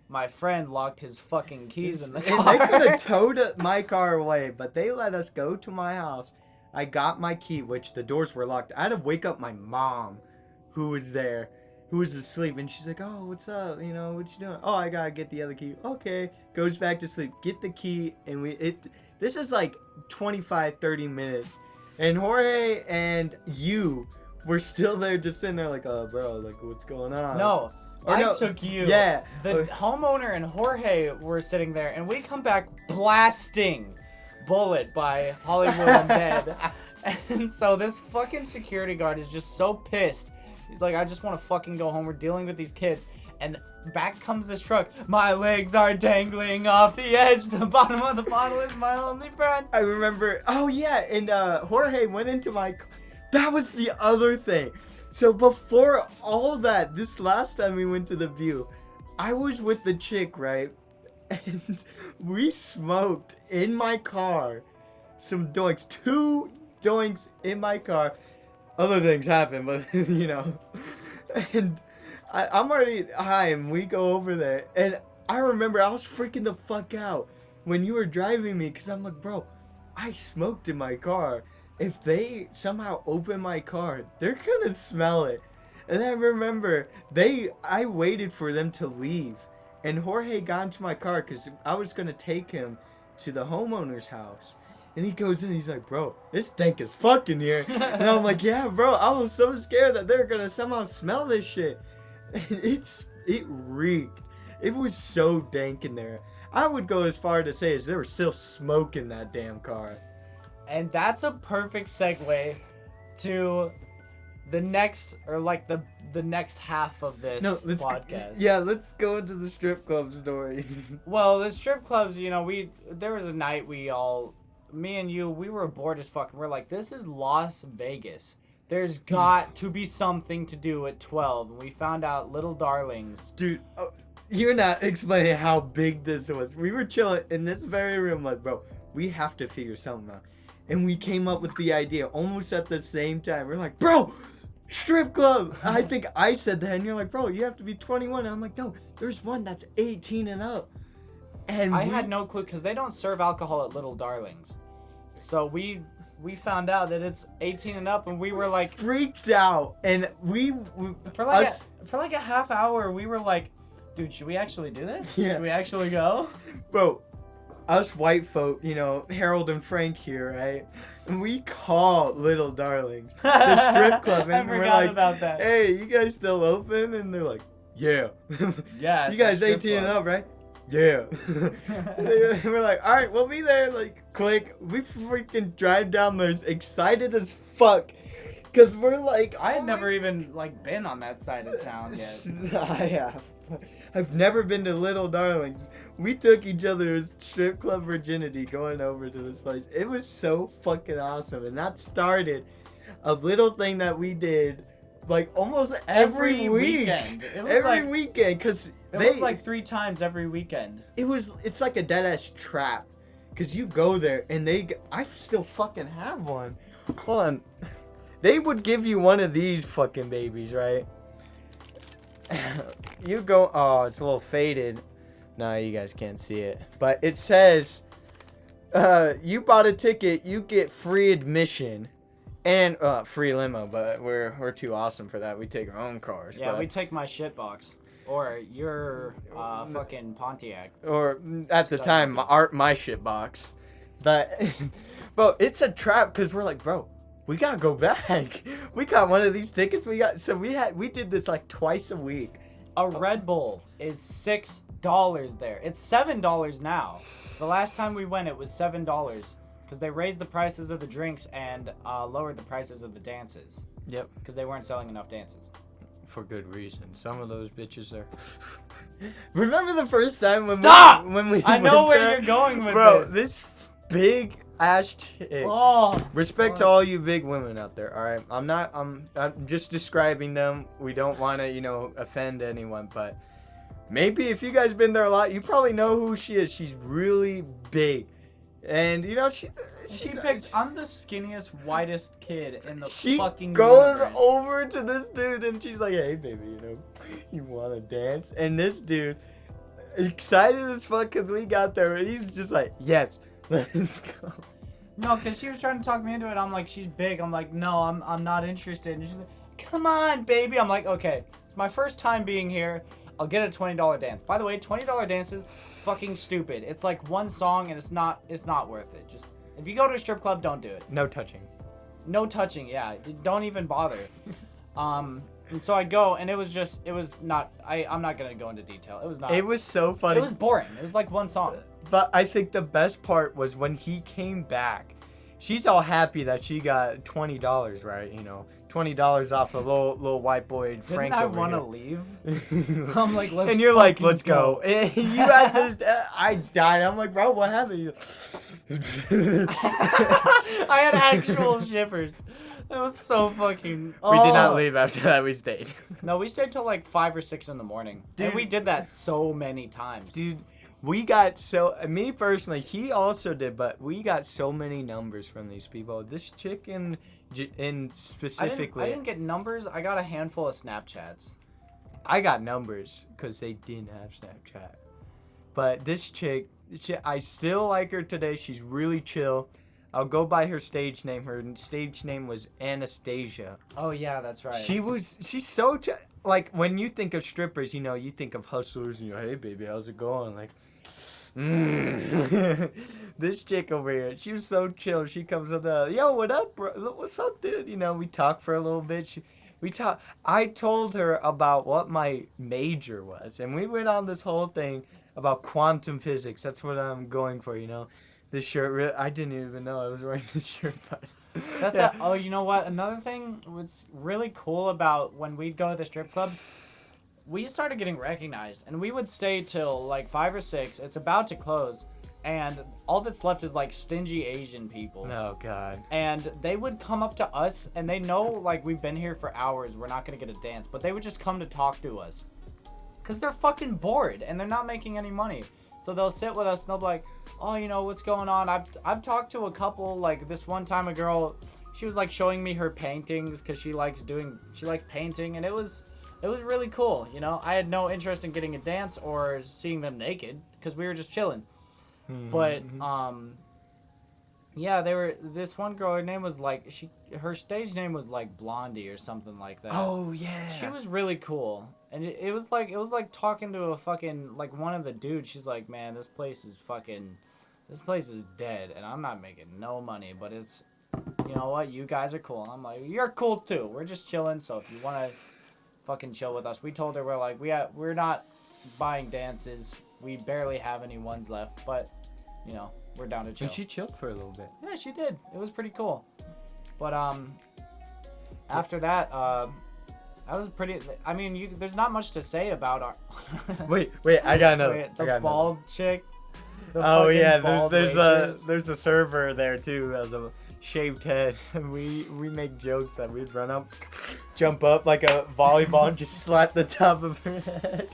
my friend locked his fucking keys in the car. And they could have towed my car away, but they let us go to my house. I got my key, which the doors were locked. I had to wake up my mom, who was there, who was asleep, and she's like, oh, what's up? You know, what you doing? Oh, I gotta get the other key. Okay. Goes back to sleep. Get the key, and this is like 25, 30 minutes. And Jorge and you were still there just sitting there like, oh, bro, like, what's going on? No. Or I took you. Yeah. The homeowner and Jorge were sitting there, and we come back blasting Bullet by Hollywood Undead. And so this fucking security guard is just so pissed. He's like, I just want to fucking go home. We're dealing with these kids. And back comes this truck. My legs are dangling off the edge. The bottom of the bottle is my only friend. I remember. Oh, yeah. And Jorge went into my car. That was the other thing. So before all that, this last time we went to the View, I was with the chick, right? And we smoked in my car some doinks. 2 doinks in my car. Other things happen, but, you know. And I'm already high, and we go over there. And I remember I was freaking the fuck out when you were driving me, because I'm like, bro, I smoked in my car. If they somehow open my car, they're gonna smell it. And I remember I waited for them to leave, and Jorge got into my car because I was gonna take him to the homeowner's house. And he goes in and he's like, bro, this stank is fucking here. And I'm like, yeah, bro, I was so scared that they're gonna somehow smell this shit. And it reeked. It was so dank in there. I would go as far to say as there was still smoke in that damn car. And that's a perfect segue to the next, or like the next half of this podcast. Yeah, let's go into the strip club stories. Well, the strip clubs, you know, there was a night me and you, we were bored as fuck. And we're like, this is Las Vegas. There's got to be something to do at 12. And we found out Little Darlings. Dude, you're not explaining how big this was. We were chilling in this very room, like, bro, we have to figure something out. And we came up with the idea almost at the same time. We're like, bro, strip club. I think I said that, and you're like, bro, you have to be 21. And I'm like, no, there's one that's 18 and up. And I had no clue because they don't serve alcohol at Little Darlings. So we found out that it's 18 and up, and we were like freaked out. And we for like a half hour, we were like, dude, should we actually do this? Yeah. Should we actually go? Bro, us white folk, you know, Harold and Frank here, right? And we call Little Darlings the strip club, and we're like, about that. hey, you guys still open? And they're like, yeah. Yeah. You guys 18 and up, right? Yeah. We're like, all right, we'll be there. Like, click. We freaking drive down there excited as fuck. Because we're like, I had never even like been on that side of town yet. I have. I've never been to Little Darlings. We took each other's strip club virginity going over to this place. It was so fucking awesome. And that started a little thing that we did like almost every week. Weekend. It was Every like, weekend. Because it was like 3 times every weekend. it's like a dead ass trap. Because you go there and I still fucking have one. Hold on. They would give you one of these fucking babies, right? You go, oh, it's a little faded. No, you guys can't see it. But it says, you bought a ticket, you get free admission and free limo. But we're too awesome for that. We take our own cars. Yeah, but, we take my shit box. Or your fucking Pontiac. or at the time, my shit box. But, bro, it's a trap because we're like, bro, we gotta go back. We got one of these tickets. We did this like twice a week. A Red Bull is $6 there. It's $7 now. The last time we went, it was $7 because they raised the prices of the drinks and lowered the prices of the dances. Yep. Because they weren't selling enough dances. For good reason. Some of those bitches are. Remember the first time when Stop! we I know went where there? you're going with Bro, this. this big ass chick. Oh, Respect to all you big women out there. All right, I'm just describing them. We don't want to, offend anyone, but maybe if you guys been there a lot, you probably know who she is. She's really big, and she picked. I'm the skinniest, whitest kid in the she fucking goes universe. over to this dude, and she's like, "Hey, baby, you want to dance?" And this dude, excited as fuck because we got there, and he's just like, "Yes, let's go." No, because she was trying to talk me into it. I'm like, she's big. I'm like, no, I'm not interested. And she's like, come on, baby. I'm like, okay, it's my first time being here. I'll get a $20 dance. By the way, $20 dances, fucking stupid. It's like one song and it's not worth it. Just if you go to a strip club, don't do it. No touching. No touching. Yeah, don't even bother. And so I go, and it was not. I'm not gonna go into detail. It was not. It was so funny. It was boring. It was like one song. But I think the best part was when he came back. She's all happy that she got $20, right? $20 off a little white boy Frank. Didn't I over want to here. leave? I'm like, let's. And you're like, fucking let's go. And you had this. I died. I'm like, bro, what happened? I had actual shivers. It was so fucking. We did not leave after that. We stayed. No, we stayed till like 5 or 6 in the morning. Dude. And we did that so many times. Dude, we got me personally, he also did, but we got so many numbers from these people. This chick in specifically. I didn't get numbers. I got a handful of Snapchats. I got numbers because they didn't have Snapchat. But this chick, I still like her today. She's really chill. I'll go by her stage name. Her stage name was Anastasia. Oh yeah, that's right. She's so like when you think of strippers, you think of hustlers and hey baby, how's it going? Like, this chick over here, she was so chill. She comes up there, yo, what up, bro? What's up, dude? We talk for a little bit. I told her about what my major was, and we went on this whole thing about quantum physics. That's what I'm going for, This shirt, I didn't even know I was wearing this shirt, but That's yeah. oh, you know what? Another thing was really cool about when we'd go to the strip clubs, we started getting recognized, and we would stay till like 5 or 6. It's about to close, and all that's left is like stingy Asian people. Oh God. And they would come up to us, and they know like we've been here for hours, we're not gonna get a dance, but they would just come to talk to us, cause they're fucking bored and they're not making any money. So they'll sit with us and they'll be like, oh, you know, what's going on? I've talked to a couple, like this one time a girl, she was like showing me her paintings because she likes painting, and it was really cool, you know. I had no interest in getting a dance or seeing them naked because we were just chilling. But yeah, this one girl, her name was like her stage name was like Blondie or something like that. Oh yeah. She was really cool. And it was like talking to a fucking, like, one of the dudes. She's like, man, this place is dead, and I'm not making no money, but it's, you know what, you guys are cool. And I'm like, you're cool too. We're just chilling, so if you want to fucking chill with us. We told her, we're like, we're not buying dances. We barely have any ones left, but, you know, we're down to chill. And she chilled for a little bit. Yeah, she did. It was pretty cool. But, after that, that was pretty. I mean, there's not much to say about our. Wait, I got another. The bald chick. Oh yeah, there's there's a server there too who has a shaved head, and we make jokes that we'd run up, jump up like a volleyball, and just slap the top of her head.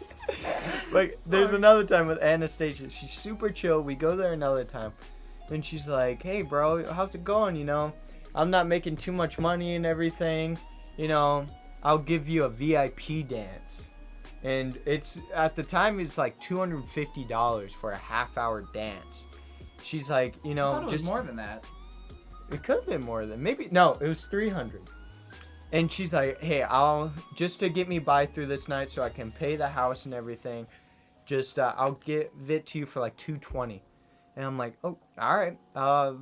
Like there's another time with Anastasia. She's super chill. We go there another time, and she's like, "Hey bro, how's it going? You know, I'm not making too much money and everything. You know, I'll give you a VIP dance." And it's, at the time, it's like $250 for a half-hour dance. She's like, you know, I thought it was just more than that. It could have been more than, maybe, no, it was 300. And she's like, hey, I'll, just to get me by through this night so I can pay the house and everything, just, I'll give it to you for like 220. And I'm like, oh, all right,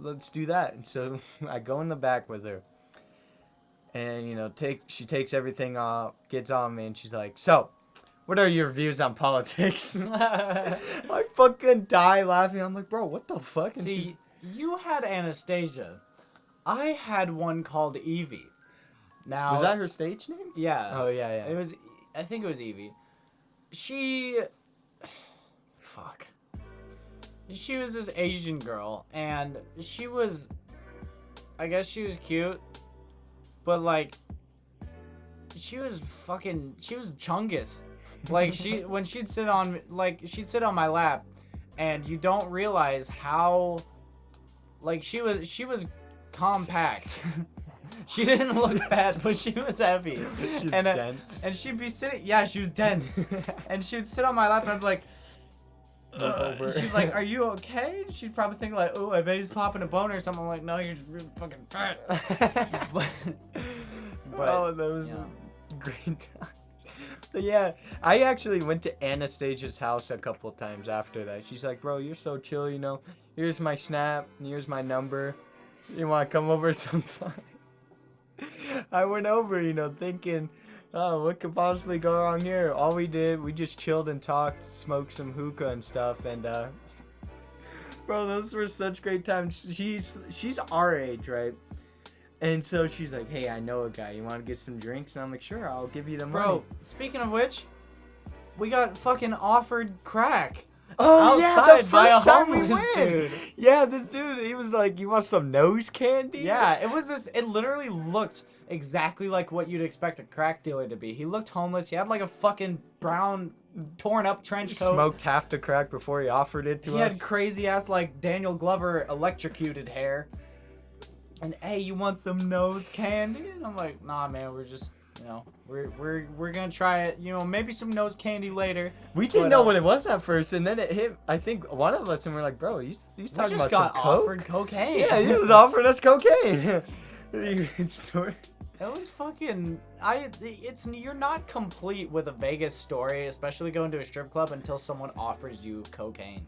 let's do that. And so I go in the back with her. And, you know, she takes everything off, gets on me, and she's like, so, what are your views on politics? I fucking die laughing. I'm like, bro, what the fuck? And See, you had Anastasia. I had one called Evie. Now, was that her stage name? Yeah. Oh, yeah. It was. I think it was Evie. Fuck. She was this Asian girl, and she was. I guess she was cute, but like. She was chungus. Like when she'd sit on my lap, and you don't realize how, like, she was compact. She didn't look fat, but she was heavy. She's and dense. And she'd be sitting, yeah, she was dense. And she would sit on my lap, and I'd be like, she's like, are you okay? She'd probably think like, oh, I bet he's popping a boner or something. I'm like, no, you're just really fucking fat. but oh, that was a great time. But yeah, I actually went to Anastasia's house a couple times after that. She's like, bro, you're so chill, you know. Here's my Snap. Here's my number. You want to come over sometime? I went over, you know, thinking, oh, what could possibly go wrong here? All we did, we just chilled and talked, smoked some hookah and stuff, and bro, those were such great times. She's our age, right? And so she's like, hey, I know a guy. You want to get some drinks? And I'm like, sure, I'll give you the money. Bro, speaking of which, we got fucking offered crack. Oh, yeah, the outside by a first time we homeless went. dude. Yeah, this dude, he was like, you want some nose candy? Yeah, it literally looked exactly like what you'd expect a crack dealer to be. He looked homeless. He had like a fucking brown, torn up trench coat. Smoked half the crack before he offered it to us. He had crazy ass like Daniel Glover electrocuted hair. And hey, you want some nose candy? And I'm like, nah, man, we're just, you know, we're gonna try it. You know, maybe some nose candy later. We didn't know what it was at first, and then it hit, I think, one of us, and we're like, bro, he's talking about some coke? Offered cocaine. Yeah, he was offering us cocaine. Story. It was fucking. You're not complete with a Vegas story, especially going to a strip club, until someone offers you cocaine.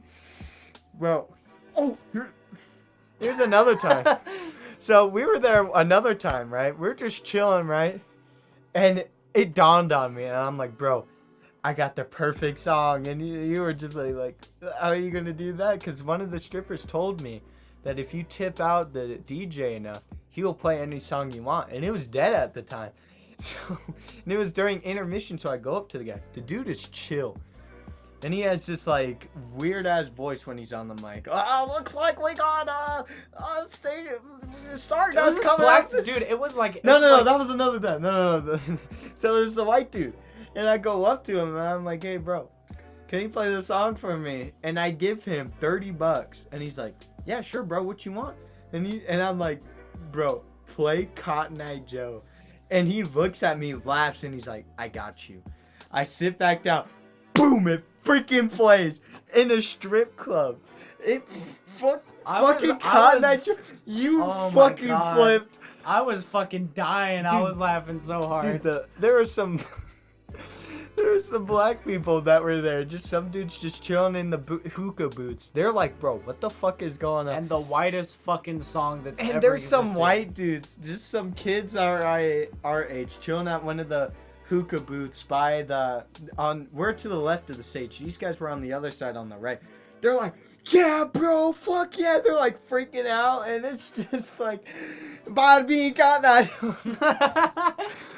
Bro, here's another time. So we were there another time, right? We're just chilling, right? And it dawned on me, and I'm like, bro, I got the perfect song. And you were just like, how are you gonna do that? Because one of the strippers told me, that if you tip out the DJ enough, he will play any song you want. And it was dead at the time. So, and it was during intermission, so I go up to the guy. The dude is chill. And he has this like weird ass voice when he's on the mic. Oh, looks like we got Stardust coming black up. dude. It was like No, that was another time. No. So there's the white dude, and I go up to him and I'm like, "Hey, bro, can you play the song for me?" And I give him $30, and he's like, "Yeah, sure, bro. What you want?" And I'm like, "Bro, play Cotton Eye Joe." And he looks at me, laughs, and he's like, "I got you." I sit back down. Boom! It freaking plays in a strip club. It fucking Cotton Eye Joe. You Oh my fucking God. flipped. I was fucking dying. I Dude, was laughing so hard. Dude, there were some black people that were there. Just some dudes just chilling in the hookah boots. They're like, bro, what the fuck is going on? And the whitest fucking song that's ever And there's some existed. white dudes, just some kids our age, chilling at one of the hookah booths by we're to the left of the stage. These guys were on the other side on the right. They're like, yeah, bro, fuck yeah. They're like freaking out, and it's just like, Bobby got that.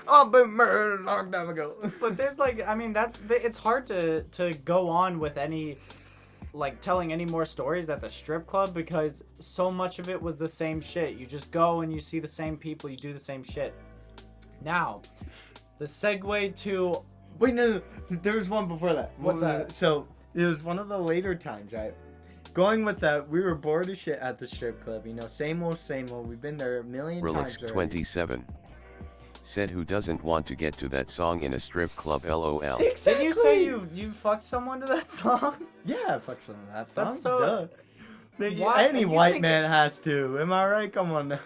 Oh, but murdered a long time ago. But there's like, I mean, it's hard to go on with any, like, telling any more stories at the strip club because so much of it was the same shit. You just go and you see the same people, you do the same shit. Now, the segue to Wait, no, there was one before that. What's that? So, it was one of the later times, right? Going with that, we were bored as shit at the strip club. You know, same old, same old. We've been there a million Relix times already. 27 said who doesn't want to get to that song in a strip club lol. Exactly. Did you say you fucked someone to that song? Yeah, fuck some of that song. That's so- Duh. Why- Any you white think- man has to. Am I right? Come on now.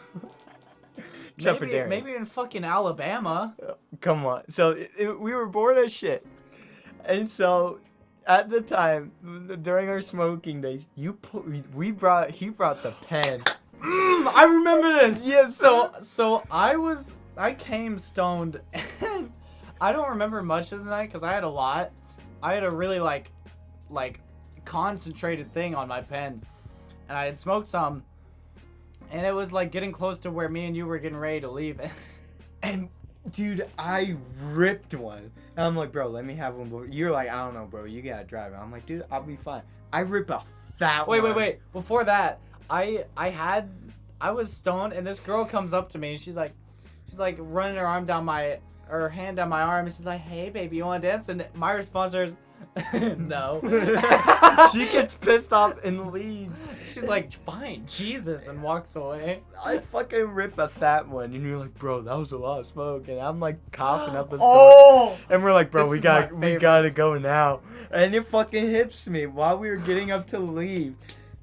Except maybe, for Darren. maybe in fucking Alabama. Come on. So we were bored as shit. And so at the time, during our smoking days, he brought the pen. I remember this. Yes. So I came stoned, and I don't remember much of the night because I had a lot. I had a really like concentrated thing on my pen, and I had smoked some, and it was like getting close to where me and you were getting ready to leave. And dude, I ripped one. And I'm like, bro, let me have one. You're like, I don't know, bro. You gotta drive it. I'm like, dude, I'll be fine. I rip a fat one. Wait. Before that, I was stoned, and this girl comes up to me, and she's like running her hand down my arm, and she's like, "Hey, baby, you want to dance?" And my response is, "No." She gets pissed off and leaves. She's like, "Fine, Jesus," and walks away. I fucking rip a fat one, and you're like, bro, that was a lot of smoke, and I'm like coughing up a storm. Oh, And we're like, bro, This we is my favorite. gotta go now. And it fucking hits me while we were getting up to leave.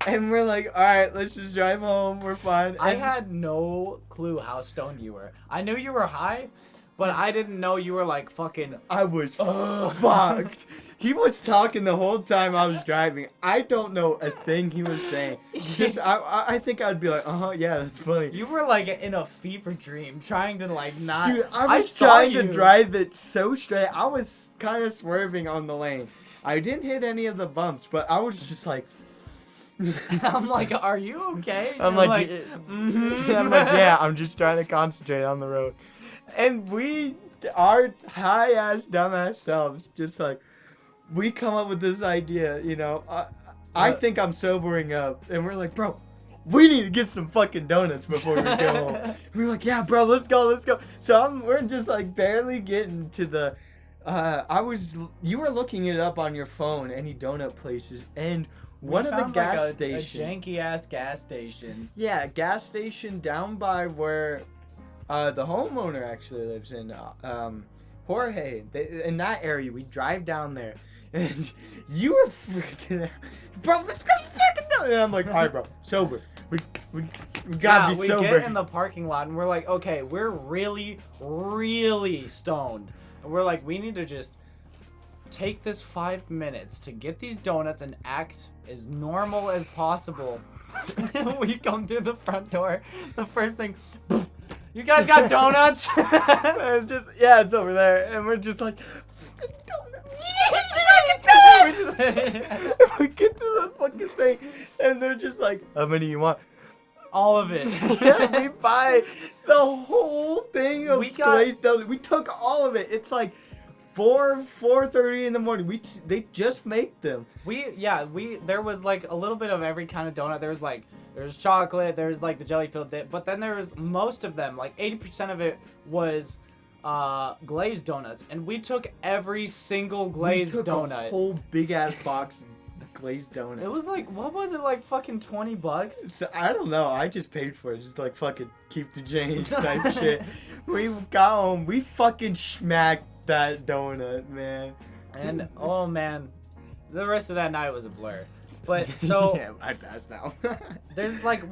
And we're like, all right, let's just drive home. We're fine. I And had no clue how stoned you were. I knew you were high, but I didn't know you were like fucking. I was fucked. He was talking the whole time I was driving. I don't know a thing he was saying. Just I think I'd be like, yeah, that's funny. You were like in a fever dream, trying to like not. Dude, I was saw trying to you. drive it so straight. I was kind of swerving on the lane. I didn't hit any of the bumps, but I was just like. I'm like, are you okay? I'm You're like, mhm. I'm like, yeah, I'm just trying to concentrate on the road. And our high ass dumbass selves, just like, we come up with this idea, you know. I think I'm sobering up, and we're like, bro, we need to get some fucking donuts before we go home. We're like, yeah, bro, let's go. So we're just like barely getting to the. You were looking it up on your phone, any donut places, and. One We of the found, gas like, a stations. janky ass gas station. Yeah, gas station down by where the homeowner actually lives in. Jorge. In that area, we drive down there. And you were freaking out. Bro, let's go fucking down. And I'm like, all right, bro, sober. We gotta be we sober. get in the parking lot and we're like, okay, we're really, really stoned. And we're like, we need to just take this 5 minutes to get these donuts and act as normal as possible. We come through the front door. The first thing, you guys got donuts? And it's over there. And we're just like, fucking donuts. We get to the fucking thing, and they're just like, how many you want? all of it. Yeah, we buy the whole thing of We got- glazed donut. We took all of it. It's like 4:30 in the morning. They just make them. There was like a little bit of every kind of donut. There's chocolate, there's like the jelly filled dip, but then there was most of them, like 80% of it was glazed donuts, and we took every single glazed we took donut. a whole big ass box of glazed donut. It was like, what was it, like fucking $20? So, I don't know. I just paid for it. Just like fucking keep the change type shit. We got home. We fucking smacked that donut, man. And oh man, the rest of that night was a blur. But so yeah, I passed out. there's like,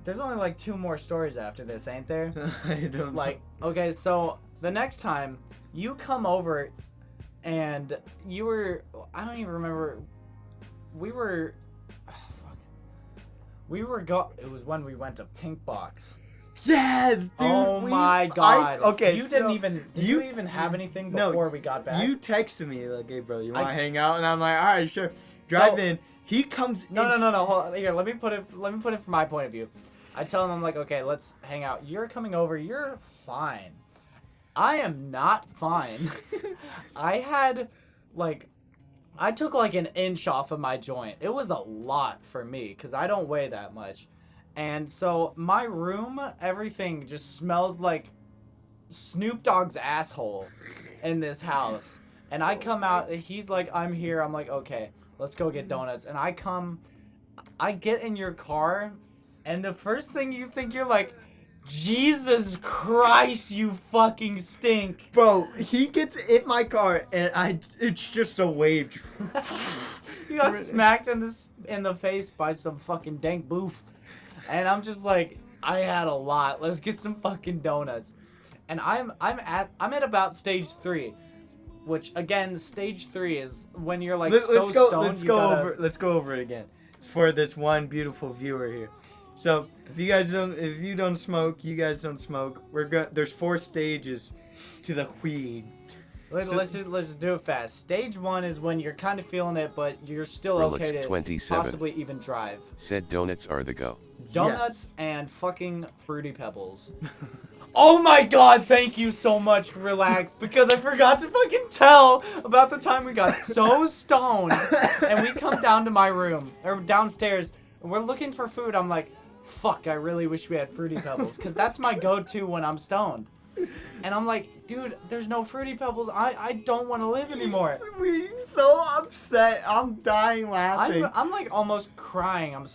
there's only like 2 more stories after this, ain't there? I don't Like, okay, so the next time you come over and you were, I don't even remember, we were, it was when we went to Pink Box. Yes, dude. Oh my god. Okay, you so did you even have anything No, before we got back? You texted me like, "Hey, bro, you want to I- hang out?" And I'm like, "All right, sure." Drive So- in. He comes. No. Hold on. Here, let me put it from my point of view. I tell him, I'm like, okay, let's hang out. You're coming over. You're fine. I am not fine. I took like an inch off of my joint. It was a lot for me because I don't weigh that much. And so my room, everything just smells like Snoop Dogg's asshole in this house. And I come out, he's like, I'm here. I'm like, okay, let's go get donuts. And I get in your car, and the first thing you think, you're like, Jesus Christ, you fucking stink. Bro, he gets in my car and it's just a wave. You got smacked in the face by some fucking dank boof. And I'm just like, I had a lot. Let's get some fucking donuts. And I'm at about stage 3. Which again, stage 3 is when you're like stoned. Let's go over it again for this one beautiful viewer here. So if you don't smoke, you guys don't smoke. There's 4 stages to the weed. Let's just do it fast. Stage 1 is when you're kind of feeling it, but you're still Relax okay to 27. possibly even drive. Said donuts are the go. Donuts and fucking Fruity Pebbles. Oh my god, thank you so much, Relax, because I forgot to fucking tell about the time we got so stoned and we come down to my room, or downstairs, and we're looking for food. I'm like, fuck, I really wish we had Fruity Pebbles, because that's my go-to when I'm stoned. And I'm like, dude, there's no Fruity Pebbles. I don't want to live anymore. We're so upset. I'm dying laughing. I'm like almost crying. I'm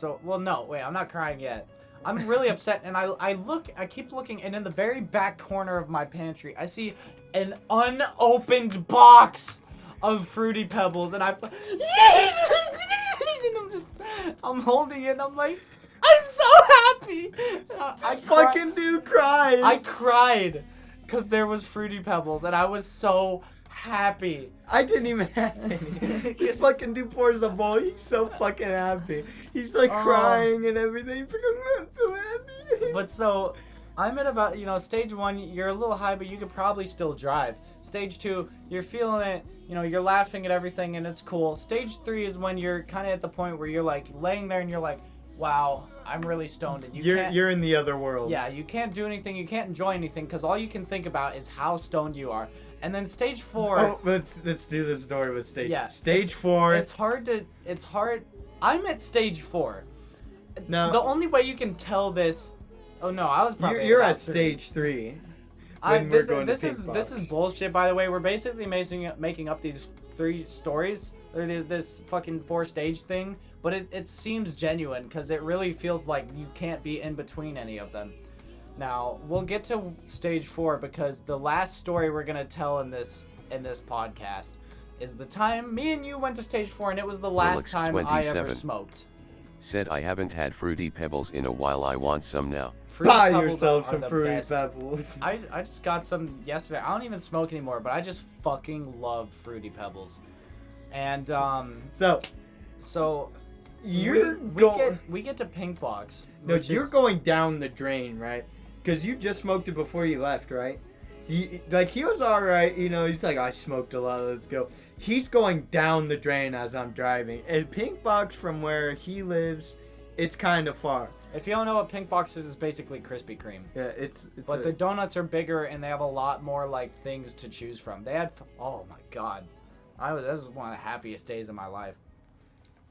not crying yet. I'm really upset, and I keep looking, and in the very back corner of my pantry, I see an unopened box of Fruity Pebbles, and I'm holding it, and I'm like, I'm so happy. I fucking do cry. I cried because there was Fruity Pebbles, and I was so happy. I didn't even have any. This fucking dude pours a bowl. He's so fucking happy. He's like crying and everything. He's like, I'm so happy. But so, I'm at about, stage 1, you're a little high, but you could probably still drive. Stage 2, you're feeling it, you're laughing at everything, and it's cool. Stage 3 is when you're kind of at the point where you're like laying there and you're like, wow, I'm really stoned. And you're in the other world. Yeah, you can't do anything, you can't enjoy anything, because all you can think about is how stoned you are. And then stage 4... Oh, let's do the story with stage. Yeah, stage 4. It's hard. I'm at stage 4. No. The only way you can tell this... Oh no, I was probably You're about at 3. stage 3. This is bullshit, by the way. We're basically making up these 3 stories, or this fucking 4-stage thing, but it seems genuine because it really feels like you can't be in between any of them. Now we'll get to stage 4 because the last story we're gonna tell in this podcast is the time me and you went to stage 4, and it was the last time 27. I ever smoked. Said I haven't had Fruity Pebbles in a while. I want some now. Fruity Buy Pebbles yourself are some the Fruity best. Pebbles. I just got some yesterday. I don't even smoke anymore, but I just fucking love Fruity Pebbles. And so we get to Pink Box. No, you're going down the drain, right? Because you just smoked it before you left, right? He was alright, he's like, I smoked a lot, let's go. He's going down the drain as I'm driving. And Pink Box from where he lives it's kind of far. If you don't know what Pink Box is, it's basically Krispy Kreme. Yeah, it's But the donuts are bigger and they have a lot more like things to choose from. They had, oh my god, that was one of the happiest days of my life.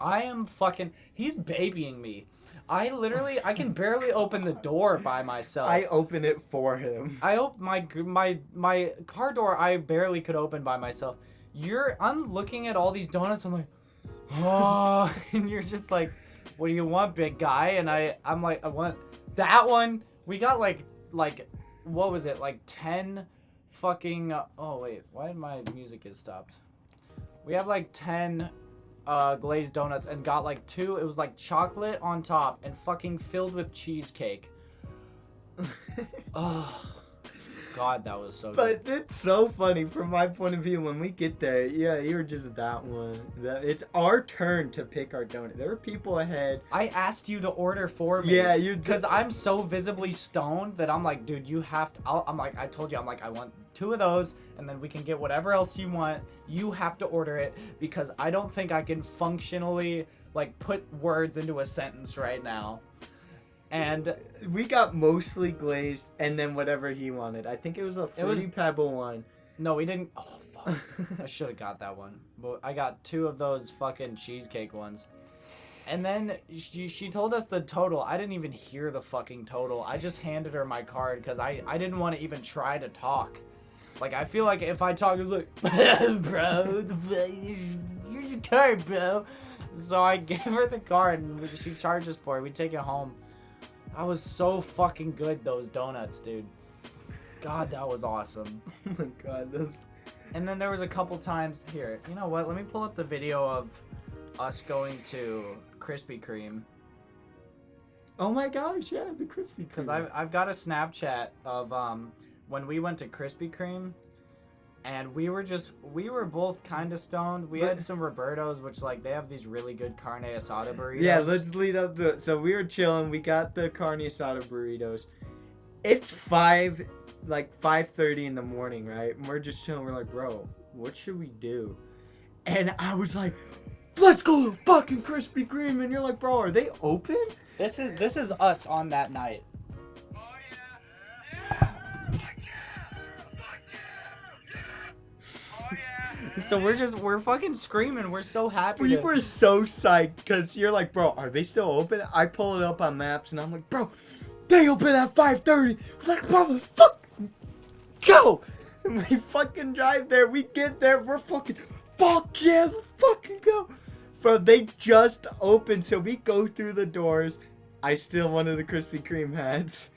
I am fucking. He's babying me. I can barely open the door by myself. I open it for him. I open my car door. I barely could open by myself. I'm looking at all these donuts. I'm like, oh, and you're just like, what do you want, big guy? And I'm like, I want that one. We got like what was it? Like 10 fucking. Oh wait, why did my music get stopped? We have like 10 glazed donuts and got like 2. It was like chocolate on top and fucking filled with cheesecake. Oh god, that was so But good. it's so funny from my point of view. When we get there, yeah, you're just that one. It's our turn to pick our donut. There were people ahead. I asked you to order for me. Yeah, you because I'm so visibly stoned that I'm like, dude, you have to. I'm like, I told you, I'm like, I want 2 of those, and then we can get whatever else you want. You have to order it because I don't think I can functionally like put words into a sentence right now. And we got mostly glazed, and then whatever he wanted. I think it was a Fruity Pebble one. no, we didn't. Oh fuck, I should have got that one. But I got 2 of those fucking cheesecake ones. And then she told us the total. I didn't even hear the fucking total. I just handed her my card because I didn't want to even try to talk. Like, I feel like if I talk, it's like, bro, here's your card, bro. So I gave her the card, and she charges for it. We take it home. That was so fucking good, those donuts, dude. God, that was awesome. Oh my god, those. And then there was a couple times here. You know what? Let me pull up the video of us going to Krispy Kreme. Oh my gosh, yeah, the Krispy Kreme. Because I've got a Snapchat of when we went to Krispy Kreme, and we were both kind of stoned. We had some Robertos, which like they have these really good carne asada burritos. Yeah, let's lead up to it. So we were chilling. We got the carne asada burritos. It's 5:30 in the morning, right? And we're just chilling. We're like, bro, what should we do? And I was like, let's go to fucking Krispy Kreme. And you're like, bro, are they open? This is us on that night. So we're fucking screaming. We're so happy. We were so psyched because you're like, bro, are they still open? I pull it up on maps and I'm like, bro, they open at 5:30. We're like, bro, fuck, go. And we fucking drive there. We get there. We're fucking, fuck yeah, let's fucking go. Bro, they just opened. So we go through the doors. I steal one of the Krispy Kreme hats.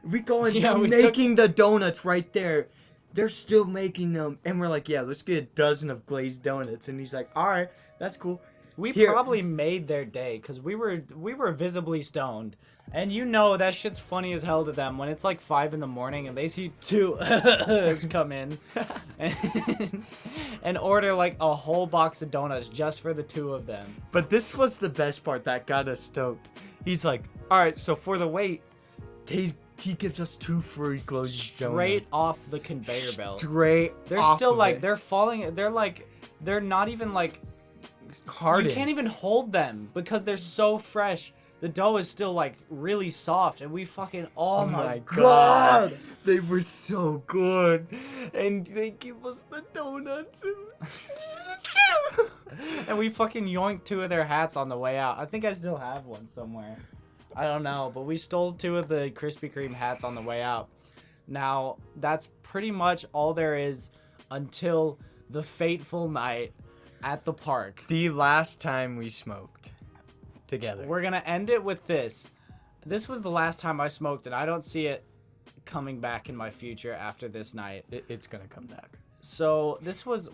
We go and they're making the donuts right there. They're still making them, and we're like, yeah, let's get a dozen of glazed donuts. And he's like, all right, that's cool. We probably made their day because we were visibly stoned, and you know that shit's funny as hell to them when it's like 5 in the morning and they see 2 come in and order like a whole box of donuts just for the 2 of them. But this was the best part that got us stoked. He's like, all right, so for the wait, he gives us 2 free glazed straight donuts. off the conveyor belt. They're still like they're falling. They're not even like hardened. You can't even hold them because they're so fresh. The dough is still like really soft, and we fucking oh my god, they were so good, and they give us the donuts. And we fucking yoinked 2 of their hats on the way out. I think I still have one somewhere. I don't know, but we stole 2 of the Krispy Kreme hats on the way out. Now, that's pretty much all there is until the fateful night at the park. The last time we smoked together. We're going to end it with this. This was the last time I smoked, and I don't see it coming back in my future after this night. It's going to come back. So, this was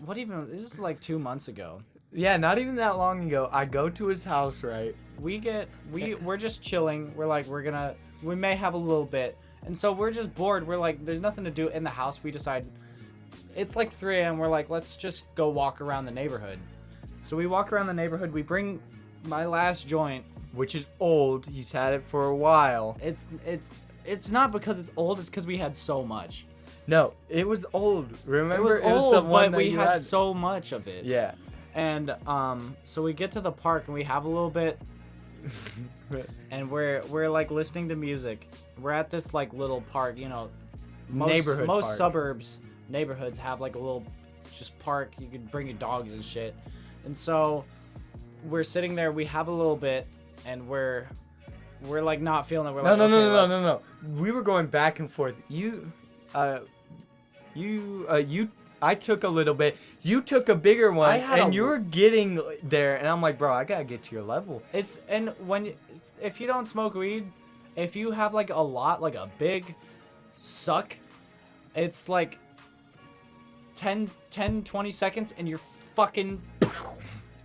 like 2 months ago. Yeah, not even that long ago. I go to his house, right? We're just chilling. We're like, we may have a little bit. And so we're just bored. We're like, there's nothing to do in the house. We decide, it's like 3 a.m. We're like, let's just go walk around the neighborhood. So we walk around the neighborhood. We bring my last joint. Which is old. He's had it for a while. It's not because it's old. It's because we had so much. No, it was old. Remember? It was old, but we had so much of it. Yeah. And so we get to the park and we have a little bit. and we're like listening to music. We're at this like little park, you know. Most Park. suburbs neighborhoods have like a little just park. You can bring your dogs and shit. And so we're sitting there. We have a little bit, and we're like not feeling it. We're like, No. We were going back and forth. I took a little bit. You took a bigger one, and you were getting there, and I'm like, bro, I gotta get to your level. It's and if you don't smoke weed, if you have like a lot, like a big suck, it's like 10, 20 seconds, and you're fucking,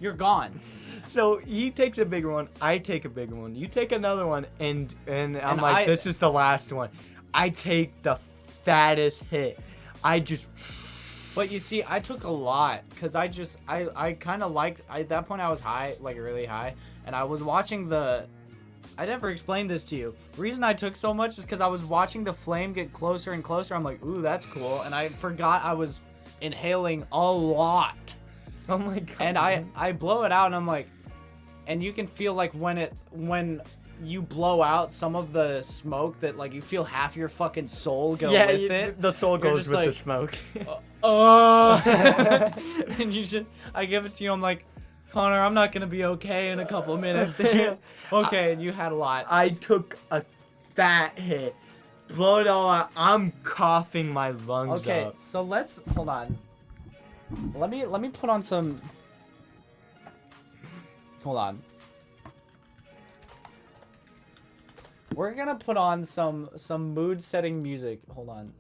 you're gone. So he takes a bigger one. I take a bigger one. You take another one, and I'm like, this is the last one. I take the fattest hit. I just. But you see, I took a lot because I kind of liked. At that point, I was high, like really high, and I was watching the. I never explained this to you. The reason I took so much is because I was watching the flame get closer and closer. I'm like, ooh, that's cool, and I forgot I was inhaling a lot. Oh my god. And I blow it out, and I'm like, and you can feel like when you blow out some of the smoke that like you feel half your fucking soul go with it. The soul You're goes just with like, the smoke. And I give it to you. I'm like, Connor, I'm not gonna be okay in a couple of minutes. Okay, and you had a lot. I took a fat hit. Blow it all out. I'm coughing my lungs Okay, up. so let's hold on. Let me put on some. Hold on. We're gonna put on some mood setting music. Hold on.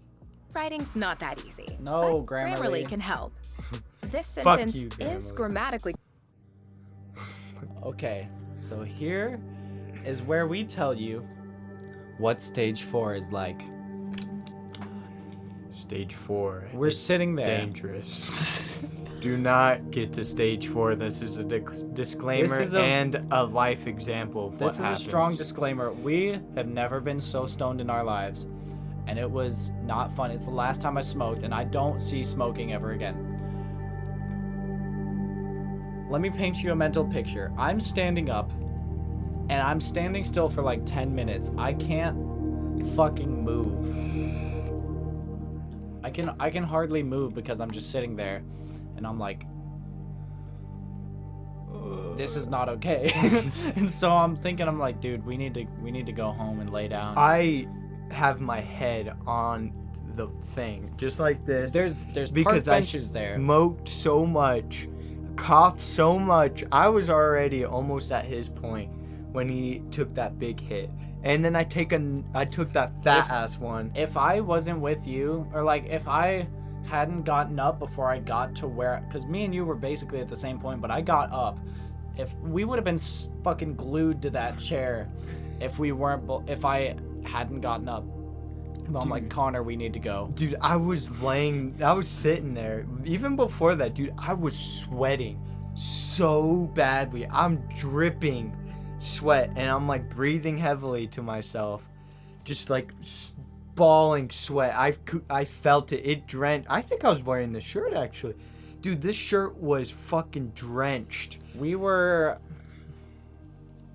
Writing's not that easy. No, but Grammarly. can help. This Fuck sentence you, is Grammarly. grammatically Okay, so here is where we tell you what stage 4 is like. Stage 4. We're is sitting there. Dangerous. Do not get to stage 4. This is a disclaimer This is a- and a life example of what This is happens. a strong disclaimer. We have never been so stoned in our lives, and it was not fun. It's the last time I smoked, and I don't see smoking ever again. Let me paint you a mental picture. I'm standing up, and I'm standing still for like 10 minutes. I can't fucking move. I can hardly move because I'm just sitting there, and I'm like, this is not okay. And so I'm thinking, I'm like, dude, we need to go home and lay down. I have my head on the thing, just like this. There's because park I benches there. smoked so much, coughed so much. I was already almost at his point when he took that big hit. And then I took that fat ass one. If I wasn't with you, or like if I hadn't gotten up before I got to where, because me and you were basically at the same point, but I got up. If we would have been fucking glued to that chair, if I hadn't gotten up. But I'm like, Connor, we need to go. Dude, I was sitting there. Even before that, dude, I was sweating so badly. I'm dripping sweat, and I'm like breathing heavily to myself. Just like bawling sweat. I felt it. It drenched. I think I was wearing this shirt, actually. Dude, this shirt was fucking drenched.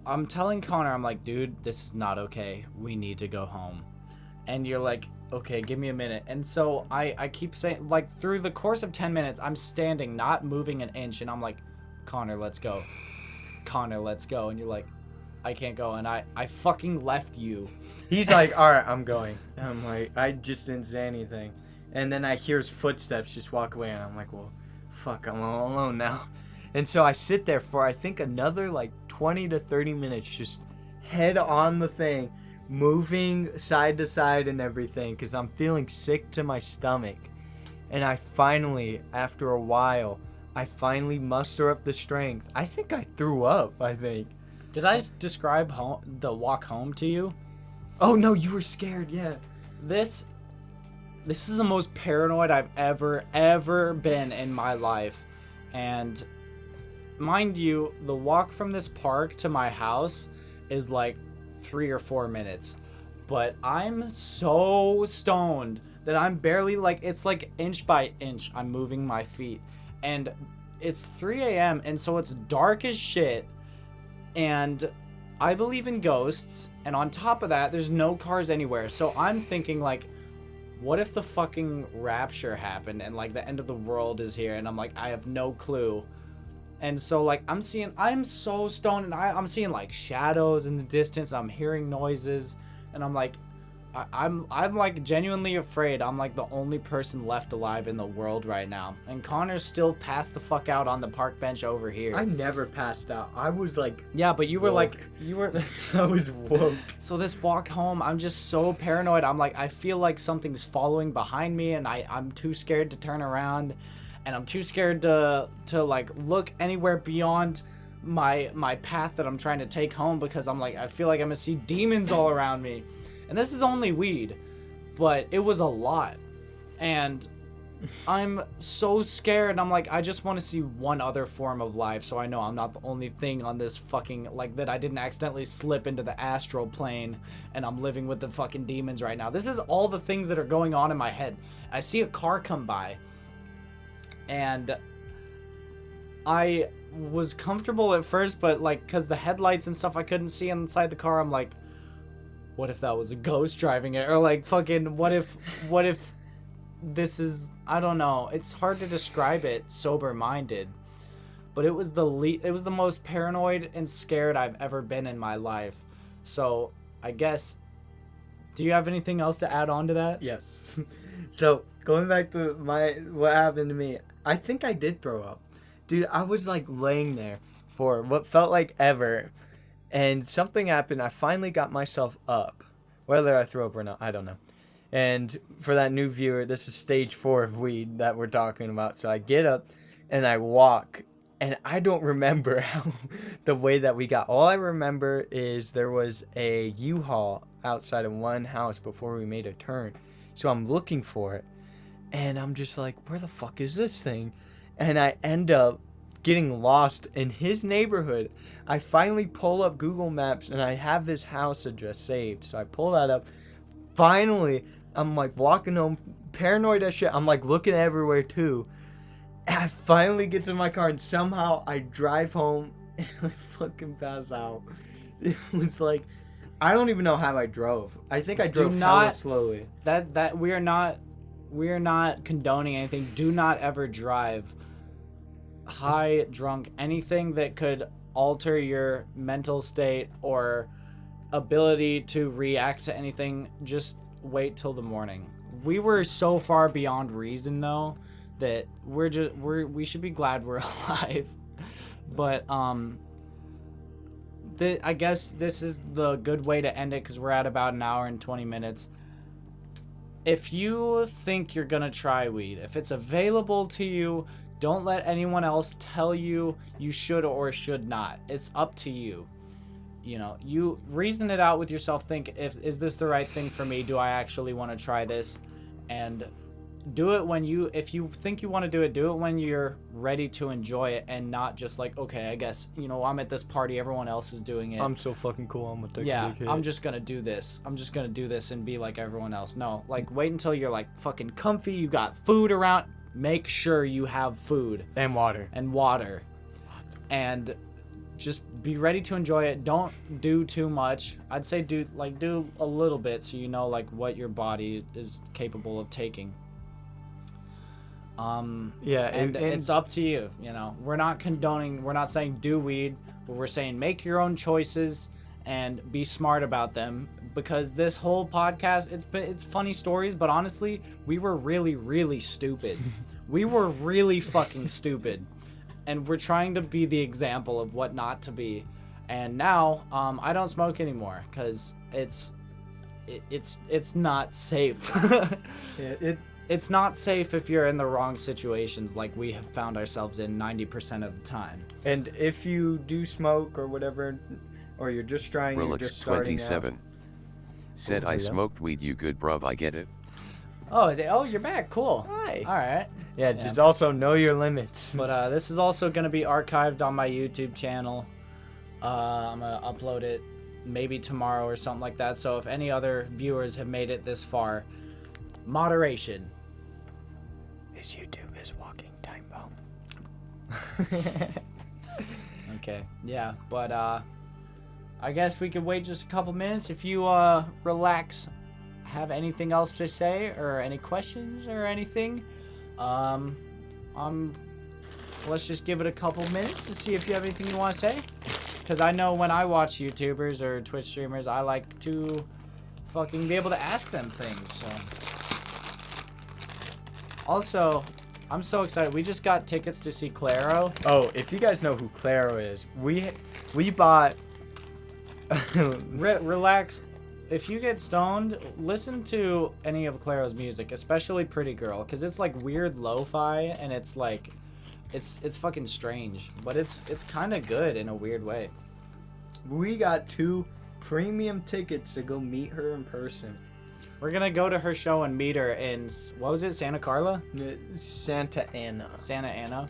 I'm telling Connor, I'm like, dude, this is not okay. We need to go home. And you're like, okay, give me a minute. And so I keep saying, like, through the course of 10 minutes, I'm standing, not moving an inch. And I'm like, Connor, let's go. Connor, let's go. And you're like, I can't go. And I fucking left you. He's like, all right, I'm going. And I'm like, I just didn't say anything. And then I hear his footsteps just walk away. And I'm like, well, fuck, I'm all alone now. And so I sit there for, I think, another like 20 to 30 minutes, just head on the thing, moving side to side and everything, because I'm feeling sick to my stomach. And I finally, after a while, muster up the strength. I think I threw up, I think. Did I describe the walk home to you? Oh, no, you were scared, yeah. This is the most paranoid I've ever been in my life. And mind you, the walk from this park to my house is like 3 or 4 minutes. But I'm so stoned that I'm barely, like, it's like inch by inch I'm moving my feet. And it's 3 a.m. and so it's dark as shit. And I believe in ghosts, and on top of that, there's no cars anywhere. So I'm thinking, like, what if the fucking rapture happened and, like, the end of the world is here, and I'm like, I have no clue. And so, like, I'm so stoned, and I'm seeing, like, shadows in the distance. I'm hearing noises, and I'm like, I'm like genuinely afraid I'm like the only person left alive in the world right now. And Connor's still passed the fuck out on the park bench over here. I never passed out. I was like, yeah, but you were woke. I was woke. So this walk home, I'm just so paranoid. I'm like, I feel like something's following behind me, and I'm too scared to turn around, and I'm too scared to like look anywhere beyond my path that I'm trying to take home, because I'm like, I feel like I'm gonna see demons all around me. And this is only weed, but it was a lot. And I'm so scared. I'm like, I just want to see one other form of life, so I know I'm not the only thing on this fucking, like, that I didn't accidentally slip into the astral plane and I'm living with the fucking demons right now. This is all the things that are going on in my head. I see a car come by, and I was comfortable at first, but, like, because the headlights and stuff I couldn't see inside the car, I'm like, what if that was a ghost driving it? Or, like, fucking, what if this is, I don't know. It's hard to describe it sober-minded. But it was the most paranoid and scared I've ever been in my life. So, I guess, do you have anything else to add on to that? Yes. So, going back to what happened to me, I think I did throw up. Dude, I was, like, laying there for what felt like ever. And something happened. I finally got myself up. Whether I throw up or not, I don't know. And for that new viewer, this is stage 4 of weed that we're talking about. So I get up and I walk. And I don't remember the way that we got. All I remember is there was a U-Haul outside of one house before we made a turn. So I'm looking for it. And I'm just like, where the fuck is this thing? And I end up getting lost in his neighborhood. I finally pull up Google Maps and I have this house address saved. So I pull that up. Finally, I'm like walking home, paranoid as shit. I'm like looking everywhere too. And I finally get to my car and somehow I drive home and I fucking pass out. It was like, I don't even know how I drove. I think I drove hella slowly. That we are not condoning anything. Do not ever drive high, drunk, anything that could alter your mental state or ability to react to anything. Just wait till the morning. We were so far beyond reason though that we should be glad we're alive. But I guess this is the good way to end it, because we're at about an hour and 20 minutes. If you think you're gonna try weed, if it's available to you, don't let anyone else tell you you should or should not. It's up to you. You know, you reason it out with yourself. Think, is this the right thing for me? Do I actually want to try this? And do it if you think you want to do it when you're ready to enjoy it, and not just like, okay, I guess, you know, I'm at this party, everyone else is doing it. I'm so fucking cool, I'm gonna take a big hit. I'm just gonna do this. I'm just gonna do this and be like everyone else. No, like, wait until you're like fucking comfy, you got food around. Make sure you have food. And water. And just be ready to enjoy it. Don't do too much. I'd say do a little bit, so you know like what your body is capable of taking. Yeah, and it's up to you. You know, we're not saying do weed, but we're saying make your own choices and be smart about them, because this whole podcast, it's funny stories, but honestly, we were really, really stupid. We were really fucking stupid, and we're trying to be the example of what not to be. And now, I don't smoke anymore because it's not safe. It's not safe if you're in the wrong situations like we have found ourselves in 90% of the time. And if you do smoke or whatever, or you're just trying, you're just starting 27 out. said, I smoked weed, you good bruv, I get it. Oh, you're back. Cool. Hi. All right. Yeah, just also know your limits. But this is also going to be archived on my YouTube channel. I'm going to upload it maybe tomorrow or something like that. So if any other viewers have made it this far, moderation. His YouTube is walking time bomb. Okay. Yeah, but I guess we could wait just a couple minutes. If you relax, have anything else to say or any questions or anything, let's just give it a couple minutes to see if you have anything you want to say. Because I know when I watch YouTubers or Twitch streamers, I like to fucking be able to ask them things. So. Also, I'm so excited. We just got tickets to see Claro. Oh, if you guys know who Claro is, we bought. Relax. If you get stoned, listen to any of Claro's music, especially Pretty Girl, because it's like weird lo-fi and it's like, it's fucking strange, but it's kind of good in a weird way. We got 2 premium tickets to go meet her in person. We're gonna go to her show and meet her in, what was it, Santa Carla? Santa Ana. Santa Ana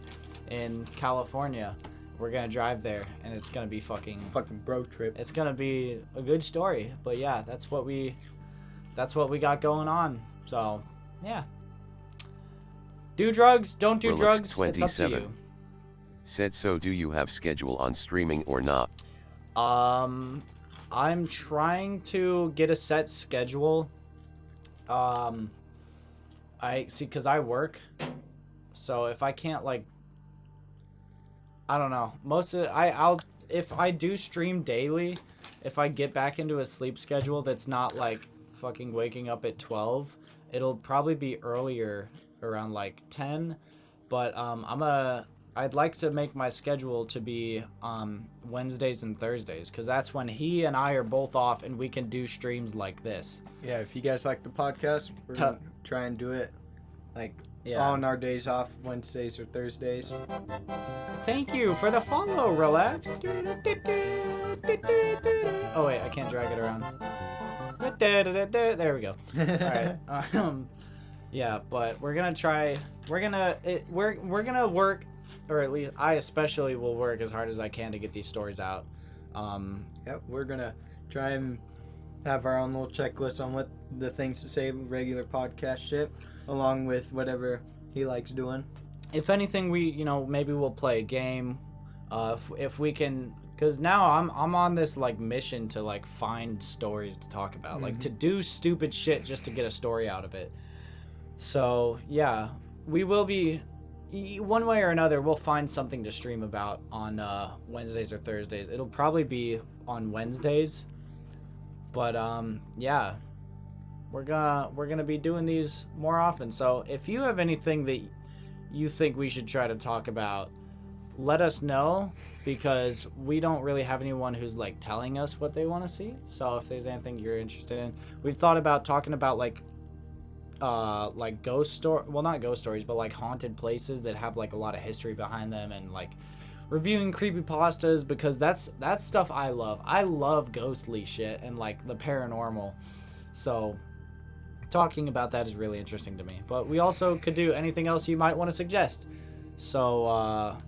in California. We're gonna drive there and it's gonna be fucking bro trip. It's gonna be a good story. But yeah, that's what we got going on. So yeah. Do drugs, don't do Relax drugs, it's up to 27. you. Said so do you have schedule on streaming or not? I'm trying to get a set schedule. I see, cause I work, so if I can't, like, I don't know. Most of I'll if I do stream daily, if I get back into a sleep schedule that's not like fucking waking up at 12, it'll probably be earlier, around like 10. But I'd like to make my schedule to be Wednesdays and Thursdays, because that's when he and I are both off and we can do streams like this. Yeah, if you guys like the podcast, we're gonna try and do it like on our days off, Wednesdays or Thursdays. Thank you for the follow, Relax. Oh wait, I can't drag it around. There we go. Alright. Yeah, but we're gonna try. We're gonna work, or at least I especially will work as hard as I can to get these stories out. Yep, we're gonna try and have our own little checklist on what the things to say regular podcast shit, along with whatever he likes doing. If anything, maybe we'll play a game, if we can, because now I'm on this like mission to like find stories to talk about, like to do stupid shit just to get a story out of it. So yeah, we will be, one way or another, we'll find something to stream about on Wednesdays or Thursdays. It'll probably be on Wednesdays, but yeah, we're gonna be doing these more often. So if you have anything that you think we should try to talk about, let us know, because we don't really have anyone who's like telling us what they want to see. So if there's anything you're interested in, we've thought about talking about like ghost story, well, not ghost stories, but like haunted places that have like a lot of history behind them, and like reviewing creepypastas, because that's stuff I love. I love ghostly shit and like the paranormal. So talking about that is really interesting to me. But we also could do anything else you might want to suggest. So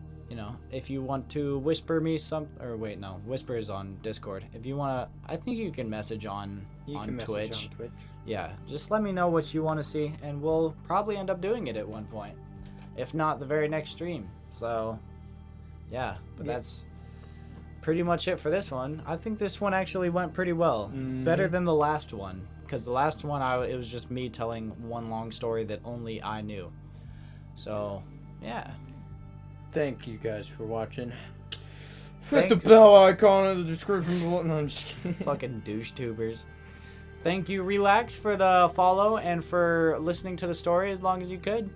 if you want to whisper me whisper is on Discord. If you want to, I think you can message on Twitch. Yeah, just let me know what you want to see, and we'll probably end up doing it at one point, if not the very next stream. So yeah, but that's pretty much it for this one. I think this one actually went pretty well, better than the last one, because the last one it was just me telling one long story that only I knew. So yeah, thank you guys for watching. Hit the bell icon in the description below. No, I'm just kidding. Fucking douche tubers. Thank you, Relax, for the follow and for listening to the story as long as you could.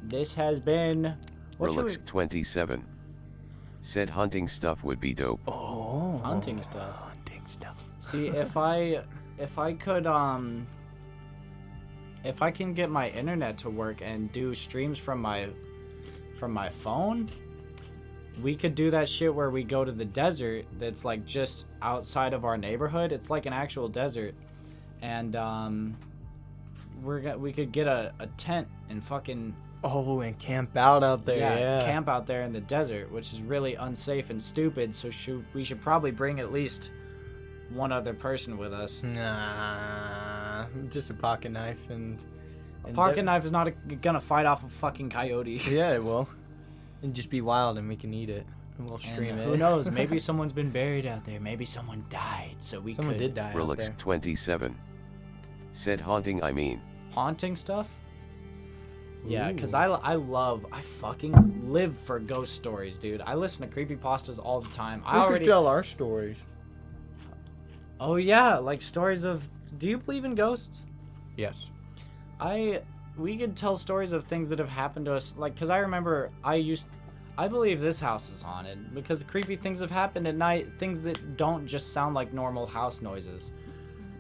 This has been Relax 27. Said hunting stuff would be dope. Oh, hunting stuff. See, if I could if I can get my internet to work and do streams from my phone, we could do that shit where we go to the desert that's like just outside of our neighborhood. It's like an actual desert, and we could get a tent and fucking and camp out there. Yeah, camp out there in the desert, which is really unsafe and stupid. So we should probably bring at least one other person with us. Nah, just a pocket knife and a pocket knife is not gonna fight off a fucking coyote. Yeah, it will. And just be wild and we can eat it. And we'll And stream it. who knows? Maybe someone's been buried out there. Maybe someone died. So we Someone could did die out Relix there. 27. Said haunting I mean. haunting stuff. Yeah, because Ooh. I fucking live for ghost stories, dude. I listen to creepypastas all the time. We could tell our stories. Oh yeah, like stories of. Do you believe in ghosts? Yes. We could tell stories of things that have happened to us, like, because I remember I believe this house is haunted because creepy things have happened at night, things that don't just sound like normal house noises.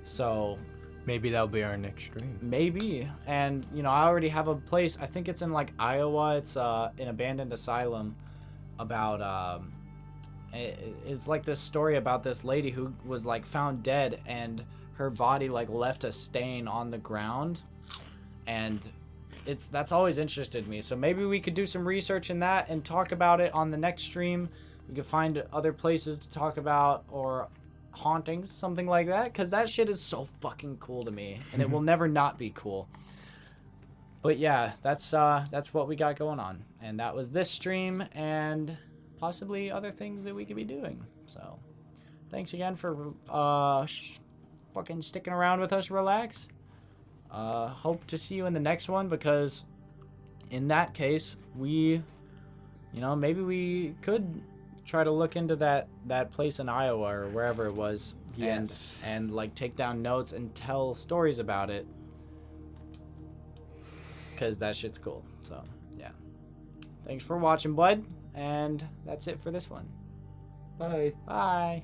So Maybe that'll be our next stream. maybe, and you know, I already have a place. I think it's in like Iowa. It's an abandoned asylum about it's like this story about this lady who was like found dead and her body like left a stain on the ground, and that's always interested me. So maybe we could do some research in that and talk about it on the next stream. We could find other places to talk about, or hauntings, something like that, because that shit is so fucking cool to me, and it will never not be cool. But yeah, that's what we got going on, and that was this stream, and possibly other things that we could be doing. So thanks again for fucking sticking around with us. Relax. Hope to see you in the next one, because in that case maybe we could try to look into that place in Iowa or wherever it was. Yes. and like take down notes and tell stories about it, because that shit's cool. So yeah, thanks for watching, bud, and that's it for this one. Bye. Bye.